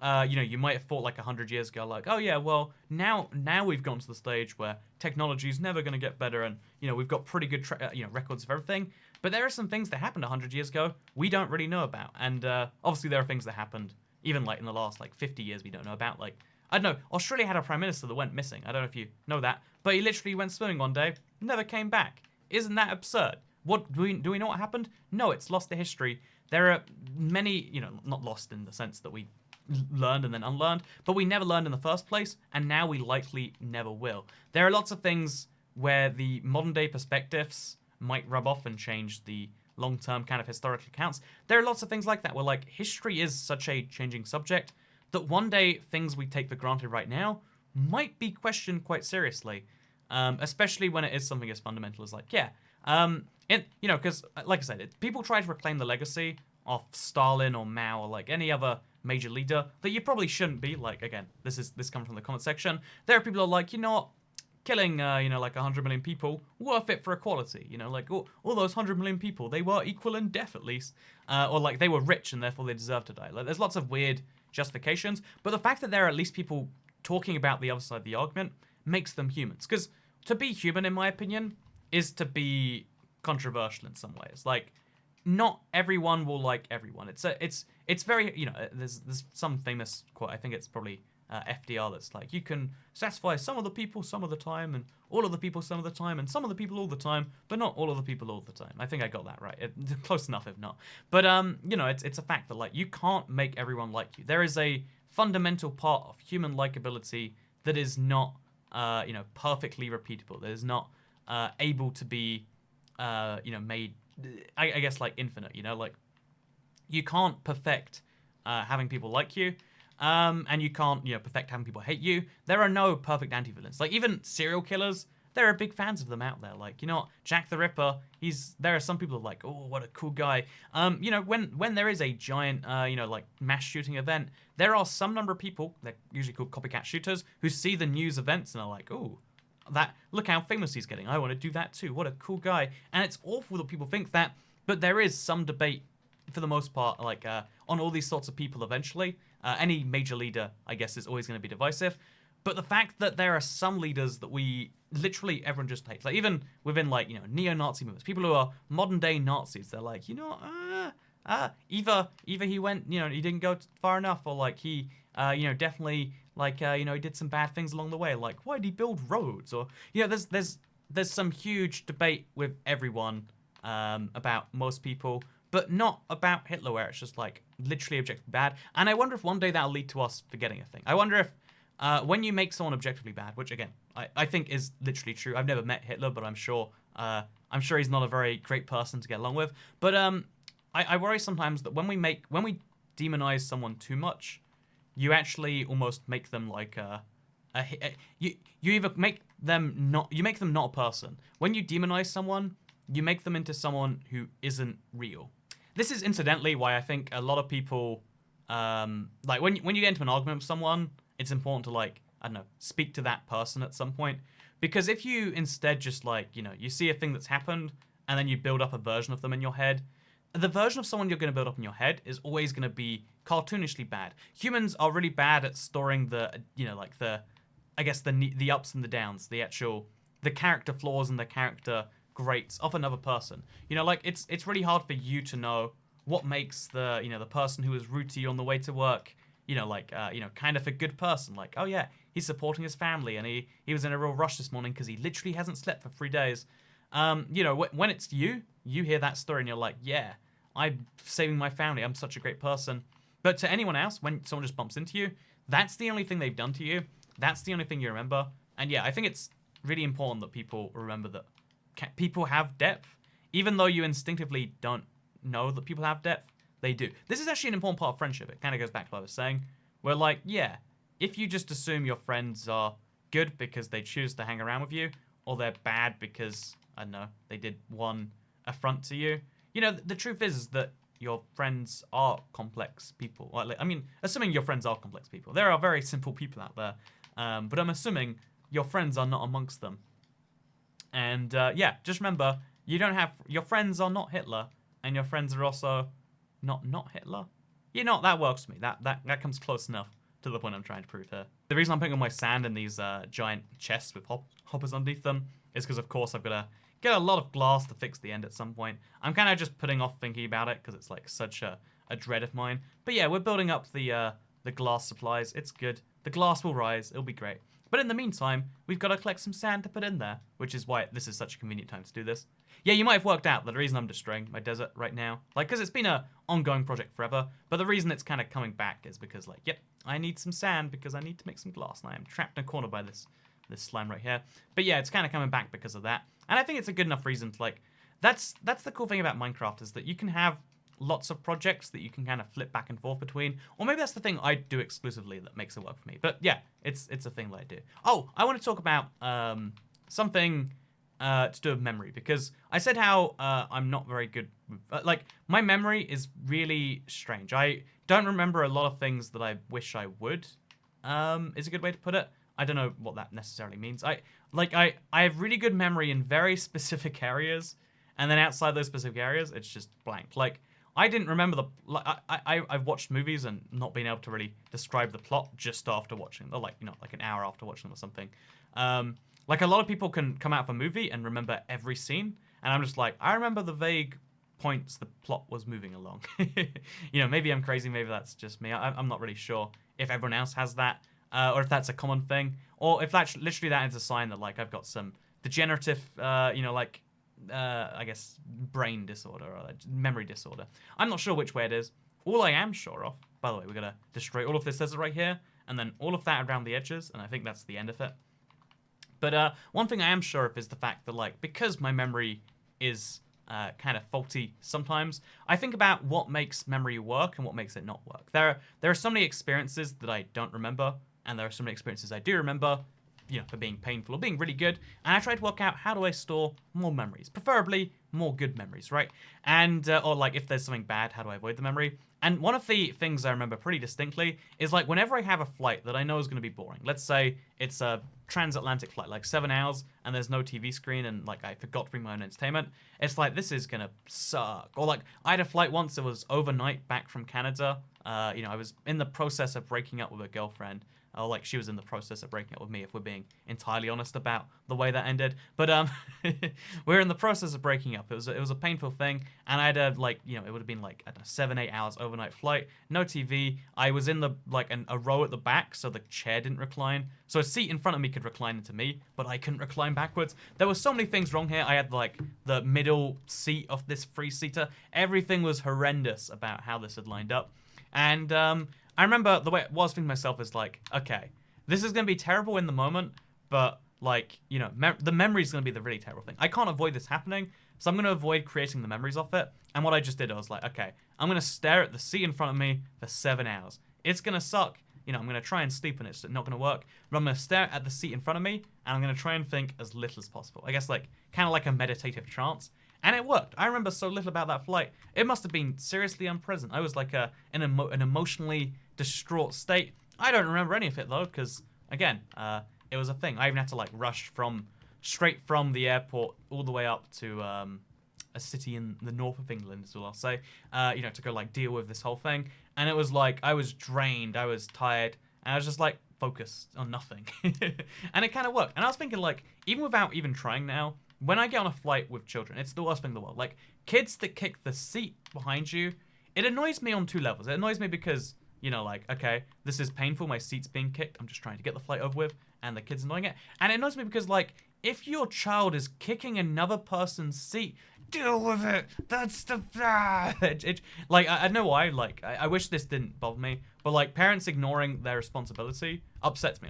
you might have thought like 100 years ago, like, oh yeah, well, now we've gotten to the stage where technology is never going to get better, and, we've got pretty good, records of everything. But there are some things that happened 100 years ago we don't really know about. And obviously there are things that happened even like in the last like 50 years we don't know about. Like, I don't know, Australia had a prime minister that went missing. I don't know if you know that, but he literally went swimming one day, never came back. Isn't that absurd? What do we know what happened? No, it's lost to history. There are many, not lost in the sense that we learned and then unlearned, but we never learned in the first place, and now we likely never will. There are lots of things where the modern day perspectives might rub off and change the long-term kind of historical accounts. There are lots of things like that where like history is such a changing subject that one day things we take for granted right now might be questioned quite seriously, especially when it is something as fundamental as like, because like I said, people try to reclaim the legacy of Stalin or Mao or like any other major leader that you probably shouldn't be. Like, again, this comes from the comment section. There are people who are like, you know what, killing, like 100 million people, worth it for equality. Like all those 100 million people, they were equal in death at least. Or like they were rich and therefore they deserve to die. Like there's lots of weird justifications, but the fact that there are at least people talking about the other side of the argument makes them humans. Because to be human, in my opinion, is to be controversial in some ways. Like, not everyone will like everyone. It's very, there's some famous quote, I think it's probably FDR, that's like, you can satisfy some of the people some of the time, and all of the people some of the time, and some of the people all the time, but not all of the people all the time. I think I got that right. Close enough if not. But, it's a fact that, like, you can't make everyone like you. There is a fundamental part of human likability that is not, perfectly repeatable. That is not able to be, made, I guess, like, infinite, like, you can't perfect having people like you, and you can't, perfect having people hate you. There are no perfect anti-villains. Like, even serial killers, there are big fans of them out there. Like, Jack the Ripper, there are some people who are like, oh, what a cool guy. When there is a giant, like, mass shooting event, there are some number of people, they're usually called copycat shooters, who see the news events and are like, oh, look how famous he's getting. I want to do that too. What a cool guy. And it's awful that people think that, but there is some debate, for the most part, like, on all these sorts of people eventually. Any major leader, I guess, is always going to be divisive. But the fact that there are some leaders that literally everyone just hates, like even within, like, neo-Nazi movements, people who are modern day Nazis, they're like, either he went, he didn't go far enough, or like he, definitely, like, he did some bad things along the way. Like, why did he build roads? Or, there's some huge debate with everyone about most people, but not about Hitler, where it's just like literally objectively bad. And I wonder if one day that'll lead to us forgetting a thing. I wonder if when you make someone objectively bad, which again I think is literally true. I've never met Hitler, but I'm sure he's not a very great person to get along with. But I worry sometimes that when we demonize someone too much, you actually almost make them like you either make them not a person. When you demonize someone, you make them into someone who isn't real. This is incidentally why I think a lot of people, like when you get into an argument with someone, it's important to, like, I don't know, speak to that person at some point. Because if you instead just, like, you see a thing that's happened and then you build up a version of them in your head, the version of someone you're going to build up in your head is always going to be cartoonishly bad. Humans are really bad at storing the ups and the downs, the character flaws and the character greats of another person. Like, it's really hard for you to know what makes the person who is rude to you on the way to work, kind of a good person. Like, oh yeah, he's supporting his family, and he was in a real rush this morning because he literally hasn't slept for 3 days. When it's you hear that story and you're like, yeah, I'm saving my family, I'm such a great person. But to anyone else, when someone just bumps into you, that's the only thing they've done to you. That's the only thing you remember. And yeah, I think it's really important that people remember that people have depth. Even though you instinctively don't know that people have depth, they do. This is actually an important part of friendship. It kind of goes back to what I was saying, where, like, yeah, if you just assume your friends are good because they choose to hang around with you, or they're bad because, I don't know, they did one affront to you, the truth is that your friends are complex people. I mean, assuming your friends are complex people. There are very simple people out there, but I'm assuming your friends are not amongst them. And yeah, just remember, your friends are not Hitler, and your friends are also not Hitler. That works for me. That comes close enough to the point I'm trying to prove here. The reason I'm putting all my sand in these giant chests with hoppers underneath them is because, of course, I've got to get a lot of glass to fix the end at some point. I'm kind of just putting off thinking about it because it's like such a dread of mine. But yeah, we're building up the glass supplies. It's good. The glass will rise. It'll be great. But in the meantime, we've got to collect some sand to put in there, which is why this is such a convenient time to do this. Yeah, you might have worked out that the reason I'm destroying my desert right now, like, because it's been a ongoing project forever, but the reason it's kind of coming back is because, like, yep, I need some sand because I need to make some glass, and I am trapped in a corner by this slime right here. But yeah, it's kind of coming back because of that, and I think it's a good enough reason to, like, that's the cool thing about Minecraft is that you can have lots of projects that you can kind of flip back and forth between, or maybe that's the thing I do exclusively that makes it work for me. But yeah, it's a thing that I do. Oh, I want to talk about something to do with memory, because I said how I'm not very good with, like, my memory is really strange. I don't remember a lot of things that I wish I would, is a good way to put it. I don't know what that necessarily means. I have really good memory in very specific areas, and then outside those specific areas, it's just blank. Like, I didn't remember I've watched movies and not been able to really describe the plot just after watching them, like, you know, like an hour after watching them or something. Like, a lot of people can come out of a movie and remember every scene, and I'm just like, I remember the vague points the plot was moving along. You know, maybe I'm crazy, maybe that's just me. I'm not really sure if everyone else has that, or if that's a common thing, or if that's literally that is a sign that, like, I've got some degenerative, you know, like, I guess, brain disorder or memory disorder. I'm not sure which way it is. All I am sure of, by the way, we're going to destroy all of this desert right here, and then all of that around the edges, and I think that's the end of it. But one thing I am sure of is the fact that, like, because my memory is kind of faulty sometimes, I think about what makes memory work and what makes it not work. There are so many experiences that I don't remember, and there are so many experiences I do remember, you know, for being painful or being really good, and I try to work out how do I store more memories, preferably more good memories, right? And, or like, if there's something bad, how do I avoid the memory? And one of the things I remember pretty distinctly is, like, whenever I have a flight that I know is going to be boring, let's say it's a transatlantic flight, like 7 hours, and there's no TV screen, and, like, I forgot to bring my own entertainment, it's like, this is going to suck. Or, like, I had a flight once that was overnight back from Canada. You know, I was in the process of breaking up with a girlfriend. Or, like, she was in the process of breaking up with me, if we're being entirely honest about the way that ended. But we're in the process of breaking up. It was a painful thing, and I had a, like, you know, it would have been like, I don't know, 7-8 hours overnight flight, no TV. I was in the, like, a row at the back, so the chair didn't recline. So a seat in front of me could recline into me, but I couldn't recline backwards. There were so many things wrong here. I had, like, the middle seat of this three-seater. Everything was horrendous about how this had lined up. And I remember the way I was thinking to myself is, like, okay, this is going to be terrible in the moment, but, like, you know, the memory is going to be the really terrible thing. I can't avoid this happening, so I'm going to avoid creating the memories of it. And what I just did, I was like, okay, I'm going to stare at the sea in front of me for 7 hours. It's going to suck. You know, I'm going to try and sleep and it's not going to work, but I'm going to stare at the seat in front of me, and I'm going to try and think as little as possible. I guess, like, kind of like a meditative trance. And it worked. I remember so little about that flight. It must have been seriously unpleasant. I was like in an emotionally distraught state. I don't remember any of it, though, because, again, it was a thing. I even had to, like, rush straight from the airport all the way up to a city in the north of England, is all I'll say, you know, to go, like, deal with this whole thing. And it was like, I was drained, I was tired, and I was just, like, focused on nothing. And it kind of worked. And I was thinking, like, even without even trying now, when I get on a flight with children, it's the worst thing in the world. Like, kids that kick the seat behind you, it annoys me on 2 levels. It annoys me because, you know, like, okay, this is painful, my seat's being kicked, I'm just trying to get the flight over with, and the kid's annoying it. And it annoys me because, like, if your child is kicking another person's seat, deal with it. That's the... like, I don't know why, like, I wish this didn't bother me, but, like, parents ignoring their responsibility upsets me.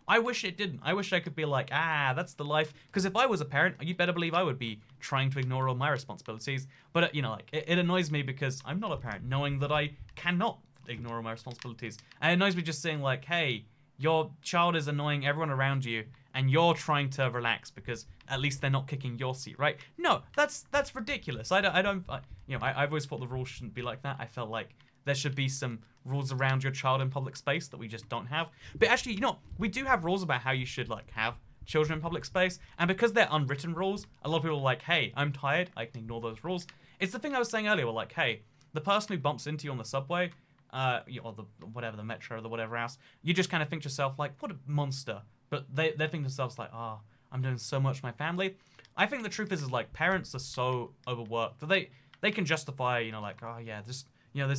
I wish it didn't. I wish I could be like, that's the life. Because if I was a parent, you better believe I would be trying to ignore all my responsibilities. But, you know, like, it annoys me because I'm not a parent, knowing that I cannot ignore all my responsibilities. And it annoys me just saying, like, hey, your child is annoying everyone around you, and you're trying to relax because at least they're not kicking your seat, right? No, that's ridiculous. I've always thought the rules shouldn't be like that. I felt like there should be some rules around your child in public space that we just don't have. But actually, you know, we do have rules about how you should, like, have children in public space. And because they're unwritten rules, a lot of people are like, hey, I'm tired, I can ignore those rules. It's the thing I was saying earlier, like, hey, the person who bumps into you on the subway, or the metro or the whatever else, you just kind of think to yourself, like, what a monster. But they think to themselves, like, I'm doing so much for my family. I think the truth is like, parents are so overworked that they can justify, you know, like, oh yeah, this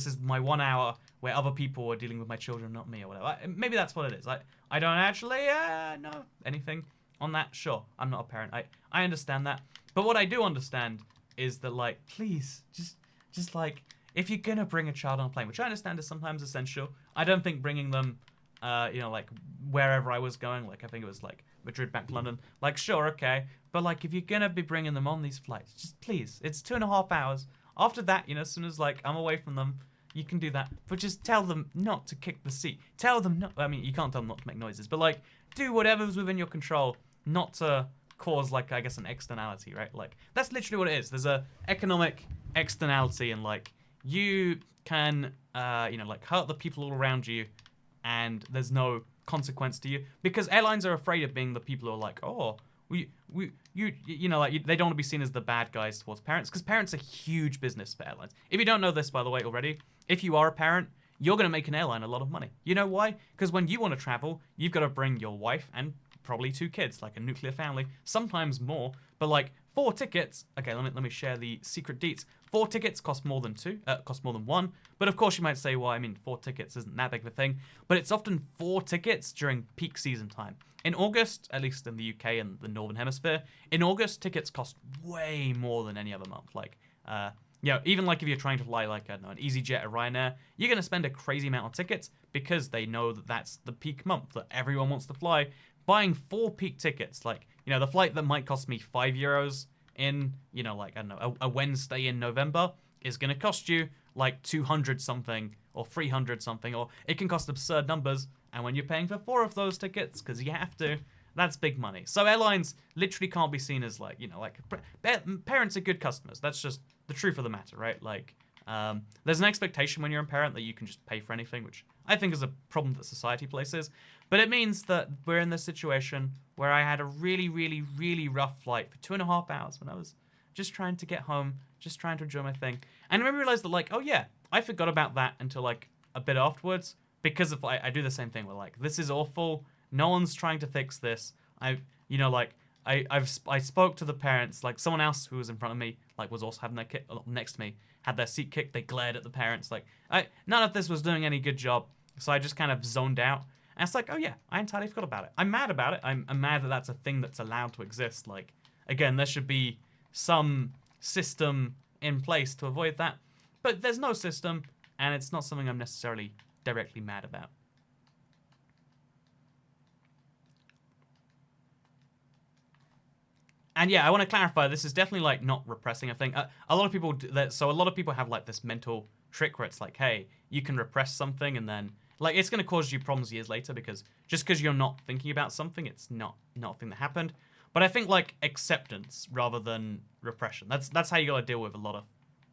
is my 1 hour where other people are dealing with my children, not me, or whatever. Maybe that's what it is. I don't actually know anything on that. Sure, I'm not a parent. I understand that. But what I do understand is that, like, please, just like, if you're gonna bring a child on a plane, which I understand is sometimes essential, I don't think bringing them, you know, like, wherever I was going, like, I think it was, like, Madrid back to London, like, sure, okay, but, like, if you're gonna be bringing them on these flights, just please, it's 2.5 hours. After that, you know, as soon as, like, I'm away from them, you can do that, but just tell them not to kick the seat. Tell them not, I mean, you can't tell them not to make noises, but, like, do whatever's within your control not to cause, like, I guess, an externality, right? Like, that's literally what it is. There's a economic externality, and, like, you can, you know, like, hurt the people all around you, and there's no consequence to you, because airlines are afraid of being the people who are like, oh, you know, like, they don't want to be seen as the bad guys towards parents, because parents are huge business for airlines. If you don't know this, by the way, already, if you are a parent, you're going to make an airline a lot of money. You know why? Because when you want to travel, you've got to bring your wife and probably 2 kids, like a nuclear family, sometimes more, but like 4 tickets. Okay, let me share the secret deets. 4 tickets cost more than 1. But of course you might say, well, I mean, 4 tickets isn't that big of a thing, but it's often 4 tickets during peak season time. In August, at least in the UK and the Northern Hemisphere, in August, tickets cost way more than any other month. Like, you know, even like if you're trying to fly, like, I don't know, an EasyJet or Ryanair, you're going to spend a crazy amount of tickets because they know that that's the peak month that everyone wants to fly. Buying 4 peak tickets, like, you know, the flight that might cost me €5 in, you know, like, I don't know, a Wednesday in November is going to cost you like 200 something or 300 something, or it can cost absurd numbers. And when you're paying for 4 of those tickets, because you have to, that's big money. So airlines literally can't be seen as, like, you know, like, parents are good customers. That's just the truth of the matter, right? Like, there's an expectation when you're a parent that you can just pay for anything, which I think is a problem that society places. But it means that we're in this situation where I had a really, really, really rough flight for 2.5 hours when I was just trying to get home, just trying to enjoy my thing. And I realized that, like, oh yeah, I forgot about that until, like, a bit afterwards, because if I do the same thing where, like, this is awful, no one's trying to fix this. You know, like, I spoke to the parents, like, someone else who was in front of me, like, was also having their kid next to me, had their seat kicked, they glared at the parents, like, none of this was doing any good job, so I just kind of zoned out, and it's like, oh yeah, I entirely forgot about it. I'm mad about it. I'm mad that that's a thing that's allowed to exist. Like, again, there should be some system in place to avoid that, but there's no system, and it's not something I'm necessarily directly mad about. And yeah, I want to clarify, this is definitely, like, not repressing a thing. A lot of people do that, so a lot of people have, like, this mental trick where it's like, hey, you can repress something and then, like, it's going to cause you problems years later, because just because you're not thinking about something, it's not a thing that happened. But I think, like, acceptance rather than repression. That's how you got to deal with a lot of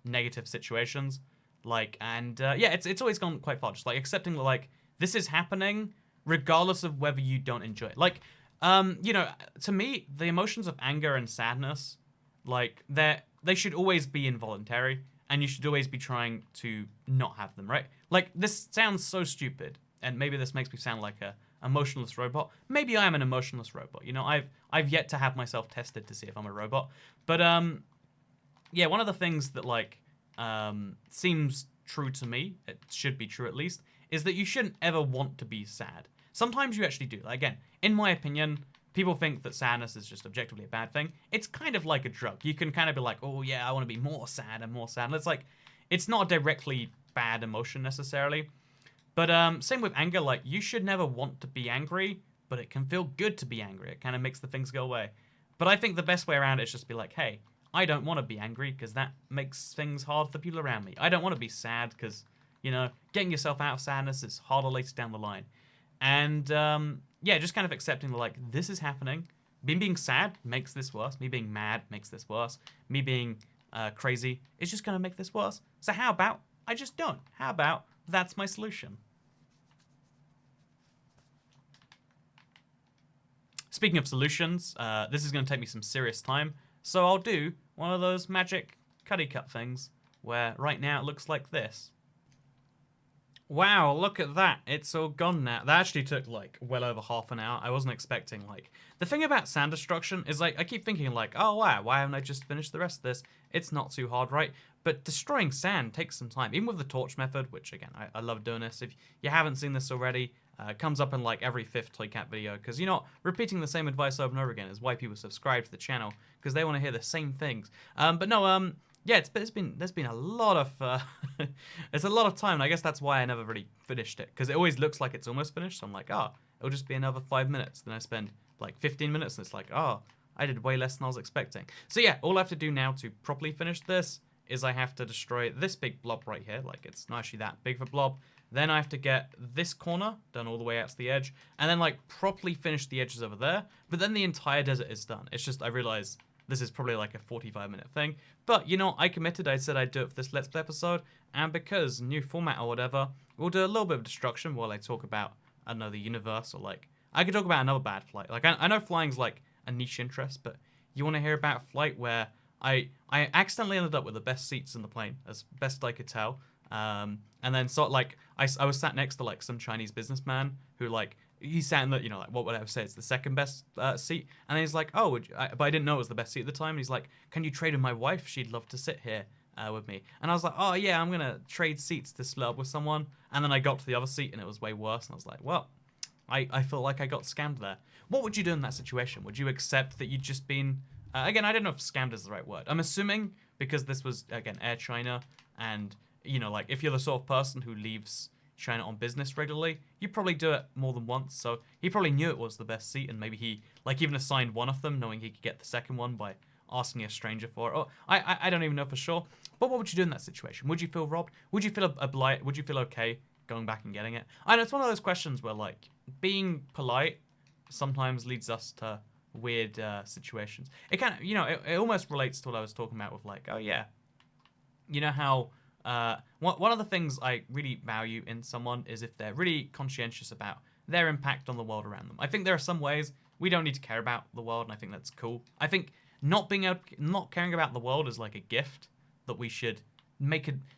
negative situations. Like, and yeah, it's always gone quite far. Just, like, accepting that, like, this is happening regardless of whether you don't enjoy it. Like, you know, to me, the emotions of anger and sadness, like, they should always be involuntary, and you should always be trying to not have them, right? Like, this sounds so stupid, and maybe this makes me sound like a emotionless robot. Maybe I am an emotionless robot. You know, I've yet to have myself tested to see if I'm a robot. But yeah, one of the things that, like, seems true to me, it should be true at least, is that you shouldn't ever want to be sad. Sometimes you actually do. Like, again, in my opinion, people think that sadness is just objectively a bad thing. It's kind of like a drug. You can kind of be like, oh yeah, I want to be more sad and more sad. And it's like, it's not a directly bad emotion necessarily. But same with anger. Like, you should never want to be angry, but it can feel good to be angry. It kind of makes the things go away. But I think the best way around it is just be like, hey, I don't want to be angry because that makes things hard for people around me. I don't want to be sad because, you know, getting yourself out of sadness is harder later down the line. And yeah, just kind of accepting that, like, this is happening. Me being sad makes this worse. Me being mad makes this worse. Me being crazy is just going to make this worse. So how about I just don't? How about that's my solution? Speaking of solutions, this is going to take me some serious time. So I'll do one of those magic cutty cut things where right now it looks like this. Wow, look at that. It's all gone now. That actually took like well over half an hour. I wasn't expecting like the thing about sand destruction is like I keep thinking like, oh wow, why haven't I just finished the rest of this? It's not too hard, right? But destroying sand takes some time. Even with the torch method, which again, I love doing this. If you haven't seen this already, it comes up in like every fifth Toycat video because you know repeating the same advice over and over again is why people subscribe to the channel because they want to hear the same things. But no, yeah, there's been a lot of it's a lot of time, and I guess that's why I never really finished it because it always looks like it's almost finished. So I'm like, oh, it'll just be another 5 minutes. Then I spend like 15 minutes, and it's like, oh, I did way less than I was expecting. So yeah, all I have to do now to properly finish this is I have to destroy this big blob right here. Like it's not actually that big of a blob. Then I have to get this corner done all the way out to the edge, and then like properly finish the edges over there. But then the entire desert is done. It's just I realize this is probably like a 45-minute thing. But, you know, I committed. I said I'd do it for this Let's Play episode. And because new format or whatever, we'll do a little bit of destruction while I talk about, I don't know, the universe. Or, like, I could talk about another bad flight. Like, I know flying's, like, a niche interest. But you want to hear about a flight where I accidentally ended up with the best seats in the plane, as best I could tell. And then, sort of, like, I was sat next to, like, some Chinese businessman who, like, he sat in the, you know, like what would I say? It's the second best seat. And then he's like, oh, but I didn't know it was the best seat at the time. And he's like, can you trade with my wife? She'd love to sit here with me. And I was like, oh yeah, I'm going to trade seats to split up with someone. And then I got to the other seat and it was way worse. And I was like, well, I feel like I got scammed there. What would you do in that situation? Would you accept that you'd just been, again, I don't know if scammed is the right word. I'm assuming because this was, again, Air China. And, you know, like if you're the sort of person who leaves China on business regularly, you probably do it more than once. So he probably knew it was the best seat, and maybe he like even assigned one of them, knowing he could get the second one by asking a stranger for it. Oh, I don't even know for sure. But what would you do in that situation? Would you feel robbed? Would you feel obliged? Would you feel okay going back and getting it? I know it's one of those questions where like being polite sometimes leads us to weird situations. It kind of, you know, it almost relates to what I was talking about with like, oh yeah, you know how one of the things I really value in someone is if they're really conscientious about their impact on the world around them. I think there are some ways we don't need to care about the world, and I think that's cool. I think not caring about the world is like a gift that we should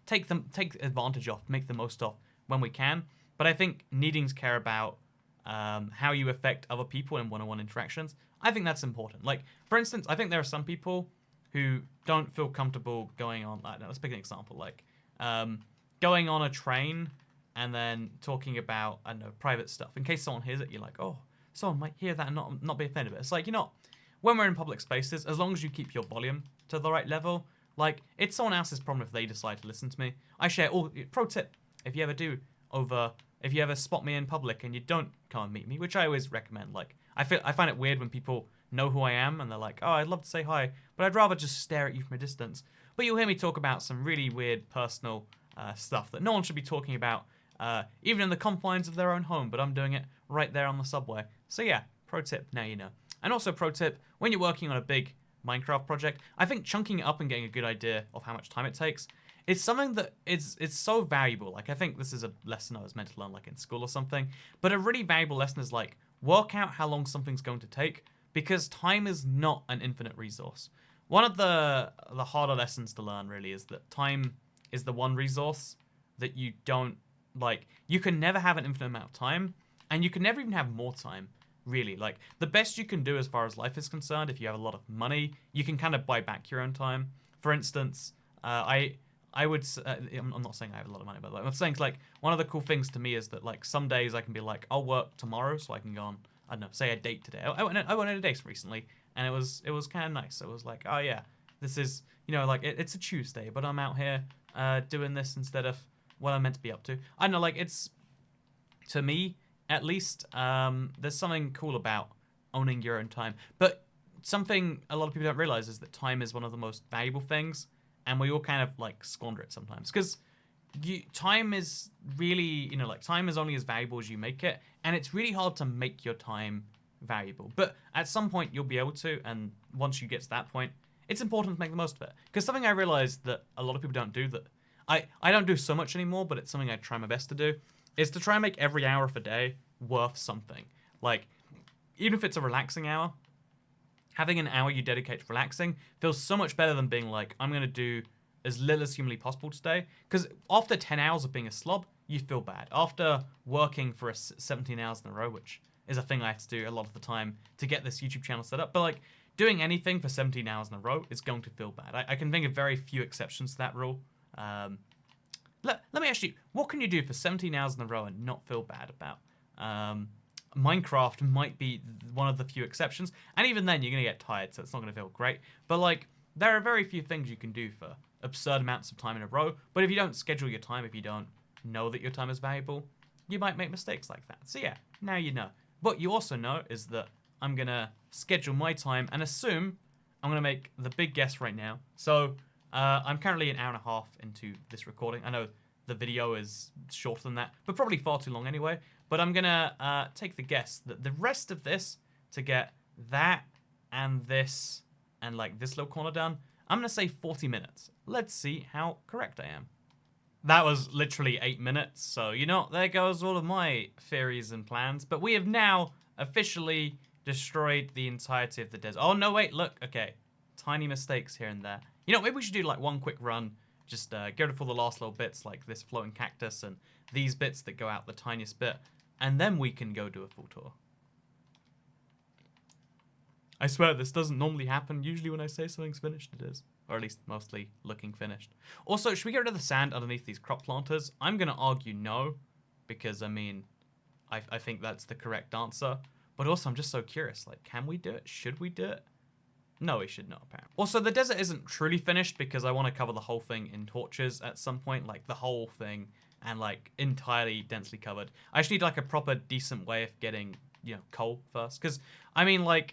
take advantage of, make the most of when we can. But I think needing to care about how you affect other people in one-on-one interactions, I think that's important. Like, for instance, I think there are some people who don't feel comfortable going on, I don't know, let's pick an example, like going on a train and then talking about, I don't know, private stuff. In case someone hears it, you're like, oh, someone might hear that and not be offended. But it's like, you know, when we're in public spaces, as long as you keep your volume to the right level, like, it's someone else's problem if they decide to listen to me. I share all, pro tip, if you ever spot me in public and you don't come and meet me, which I always recommend, like, I find it weird when people know who I am and they're like, oh, I'd love to say hi, but I'd rather just stare at you from a distance. But you'll hear me talk about some really weird personal stuff that no one should be talking about, even in the confines of their own home, but I'm doing it right there on the subway. So yeah, pro tip, now you know. And also pro tip, when you're working on a big Minecraft project, I think chunking it up and getting a good idea of how much time it takes is something that it's so valuable. Like, I think this is a lesson I was meant to learn like in school or something, but a really valuable lesson is like, work out how long something's going to take, because time is not an infinite resource. One of the harder lessons to learn really is that time is the one resource that you don't, like, you can never have an infinite amount of time, and you can never even have more time, really. Like, the best you can do as far as life is concerned, if you have a lot of money, you can kind of buy back your own time. For instance, I'm not saying I have a lot of money, but like, I'm saying, like, one of the cool things to me is that, like, some days I can be like, I'll work tomorrow so I can go on, I don't know, say a date today. I went on a date recently, and it was kind of nice. It was like, oh yeah, this is, you know, like, it's a Tuesday, but I'm out here doing this instead of what I'm meant to be up to. I don't know, like, it's, to me, at least, there's something cool about owning your own time. But something a lot of people don't realize is that time is one of the most valuable things, and we all kind of, like, squander it sometimes. Because time is really, you know, like, time is only as valuable as you make it, and it's really hard to make your time valuable. But at some point, you'll be able to, and once you get to that point, it's important to make the most of it. Because something I realized that a lot of people don't do, that I don't do so much anymore, but it's something I try my best to do, is to try and make every hour of a day worth something. Like, even if it's a relaxing hour, having an hour you dedicate to relaxing feels so much better than being like, I'm going to do as little as humanly possible today. Because after 10 hours of being a slob, you feel bad. After working for 17 hours in a row, which is a thing I have to do a lot of the time to get this YouTube channel set up, but like doing anything for 17 hours in a row is going to feel bad. I can think of very few exceptions to that rule. Let me ask you, what can you do for 17 hours in a row and not feel bad about? Minecraft might be one of the few exceptions, and even then you're going to get tired, so it's not going to feel great. But like, there are very few things you can do for absurd amounts of time in a row, but if you don't schedule your time, if you don't know that your time is valuable, you might make mistakes like that. So yeah, now you know. What you also know is that I'm going to schedule my time and assume I'm going to make the big guess right now. So I'm currently an hour and a half into this recording. I know the video is shorter than that, but probably far too long anyway. But I'm going to take the guess that the rest of this, to get that and this and like this little corner done, I'm going to say 40 minutes. Let's see how correct I am. That was literally 8 minutes, so you know, there goes all of my theories and plans. But we have now officially destroyed the entirety of the desert. Oh, no, wait, look, okay. Tiny mistakes here and there. You know, maybe we should do like one quick run, just get rid of all the last little bits, like this floating cactus and these bits that go out the tiniest bit, and then we can go do a full tour. I swear, this doesn't normally happen. Usually when I say something's finished, it is. Or at least mostly looking finished. Also, should we get rid of the sand underneath these crop planters? I'm going to argue no, because, I mean, I think that's the correct answer. But also, I'm just so curious. Like, can we do it? Should we do it? No, we should not, apparently. Also, the desert isn't truly finished because I want to cover the whole thing in torches at some point. Like, the whole thing and, like, entirely densely covered. I just need, like, a proper, decent way of getting, you know, coal first. Because, I mean, like,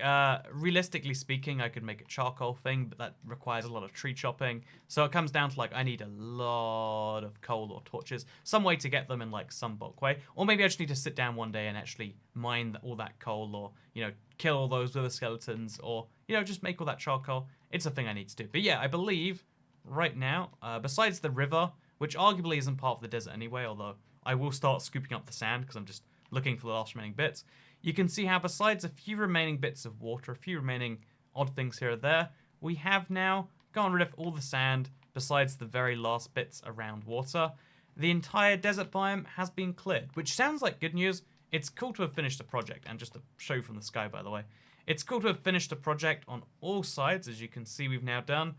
realistically speaking, I could make a charcoal thing, but that requires a lot of tree chopping. So it comes down to, like, I need a lot of coal or torches. Some way to get them in, like, some bulk way. Or maybe I just need to sit down one day and actually mine all that coal or, you know, kill all those wither skeletons or, you know, just make all that charcoal. It's a thing I need to do. But yeah, I believe right now, besides the river, which arguably isn't part of the desert anyway, although I will start scooping up the sand because I'm just looking for the last remaining bits. You can see how besides a few remaining bits of water, a few remaining odd things here or there, we have now gotten rid of all the sand besides the very last bits around water. The entire desert biome has been cleared, which sounds like good news. It's cool to have finished a project, and just to show you from the sky, by the way. It's cool to have finished a project on all sides, as you can see we've now done.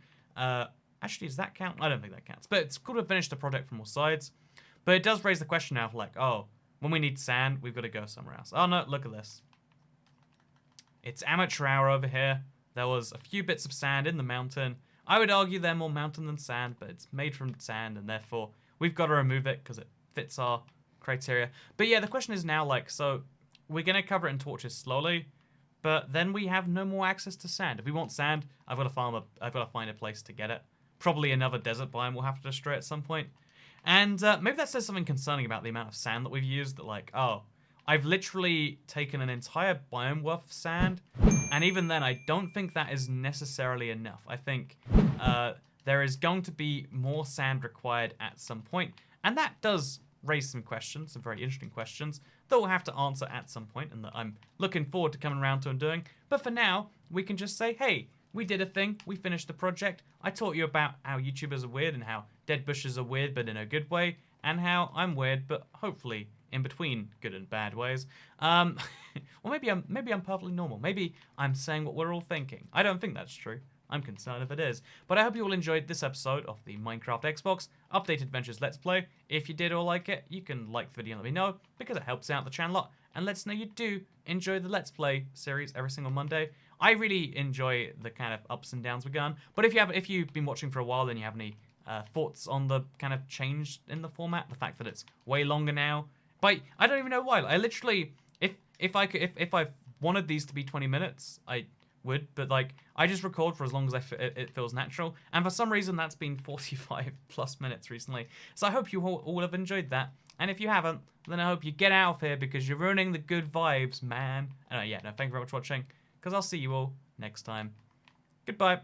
Actually, does that count? I don't think that counts. But it's cool to have finished a project from all sides. But it does raise the question now of like, oh, when we need sand, we've got to go somewhere else. Oh no, look at this. It's amateur hour over here. There was a few bits of sand in the mountain. I would argue they're more mountain than sand, but it's made from sand, and therefore we've got to remove it because it fits our criteria. But yeah, the question is now like, so we're going to cover it in torches slowly, but then we have no more access to sand. If we want sand, I've got to find a place to get it. Probably another desert biome we'll have to destroy at some point. And maybe that says something concerning about the amount of sand that we've used, that like, oh, I've literally taken an entire biome worth of sand, and even then I don't think that is necessarily enough. I think there is going to be more sand required at some point, and that does raise some questions, some very interesting questions, that we'll have to answer at some point, and that I'm looking forward to coming around to and doing. But for now, we can just say, hey, we did a thing, we finished the project. I taught you about how YouTubers are weird and how dead bushes are weird but in a good way, and how I'm weird but hopefully in between good and bad ways. Or maybe I'm perfectly normal. Maybe I'm saying what we're all thinking. I don't think that's true. I'm concerned if it is. But I hope you all enjoyed this episode of the Minecraft Xbox Updated Adventures Let's Play. If you did or like it, you can like the video and let me know, because it helps out the channel a lot, and lets us know you do enjoy the Let's Play series every single Monday. I really enjoy the kind of ups and downs we're going. But if you've been watching for a while and you have any thoughts on the kind of change in the format, the fact that it's way longer now, but I don't even know why. I literally, if I wanted these to be 20 minutes, I would, but like I just record for as long as it feels natural, and for some reason that's been 45 plus minutes recently. So I hope you all have enjoyed that, and if you haven't, then I hope you get out of here because you're ruining the good vibes, man. And yeah, no, thank you very much for watching, because I'll see you all next time. Goodbye.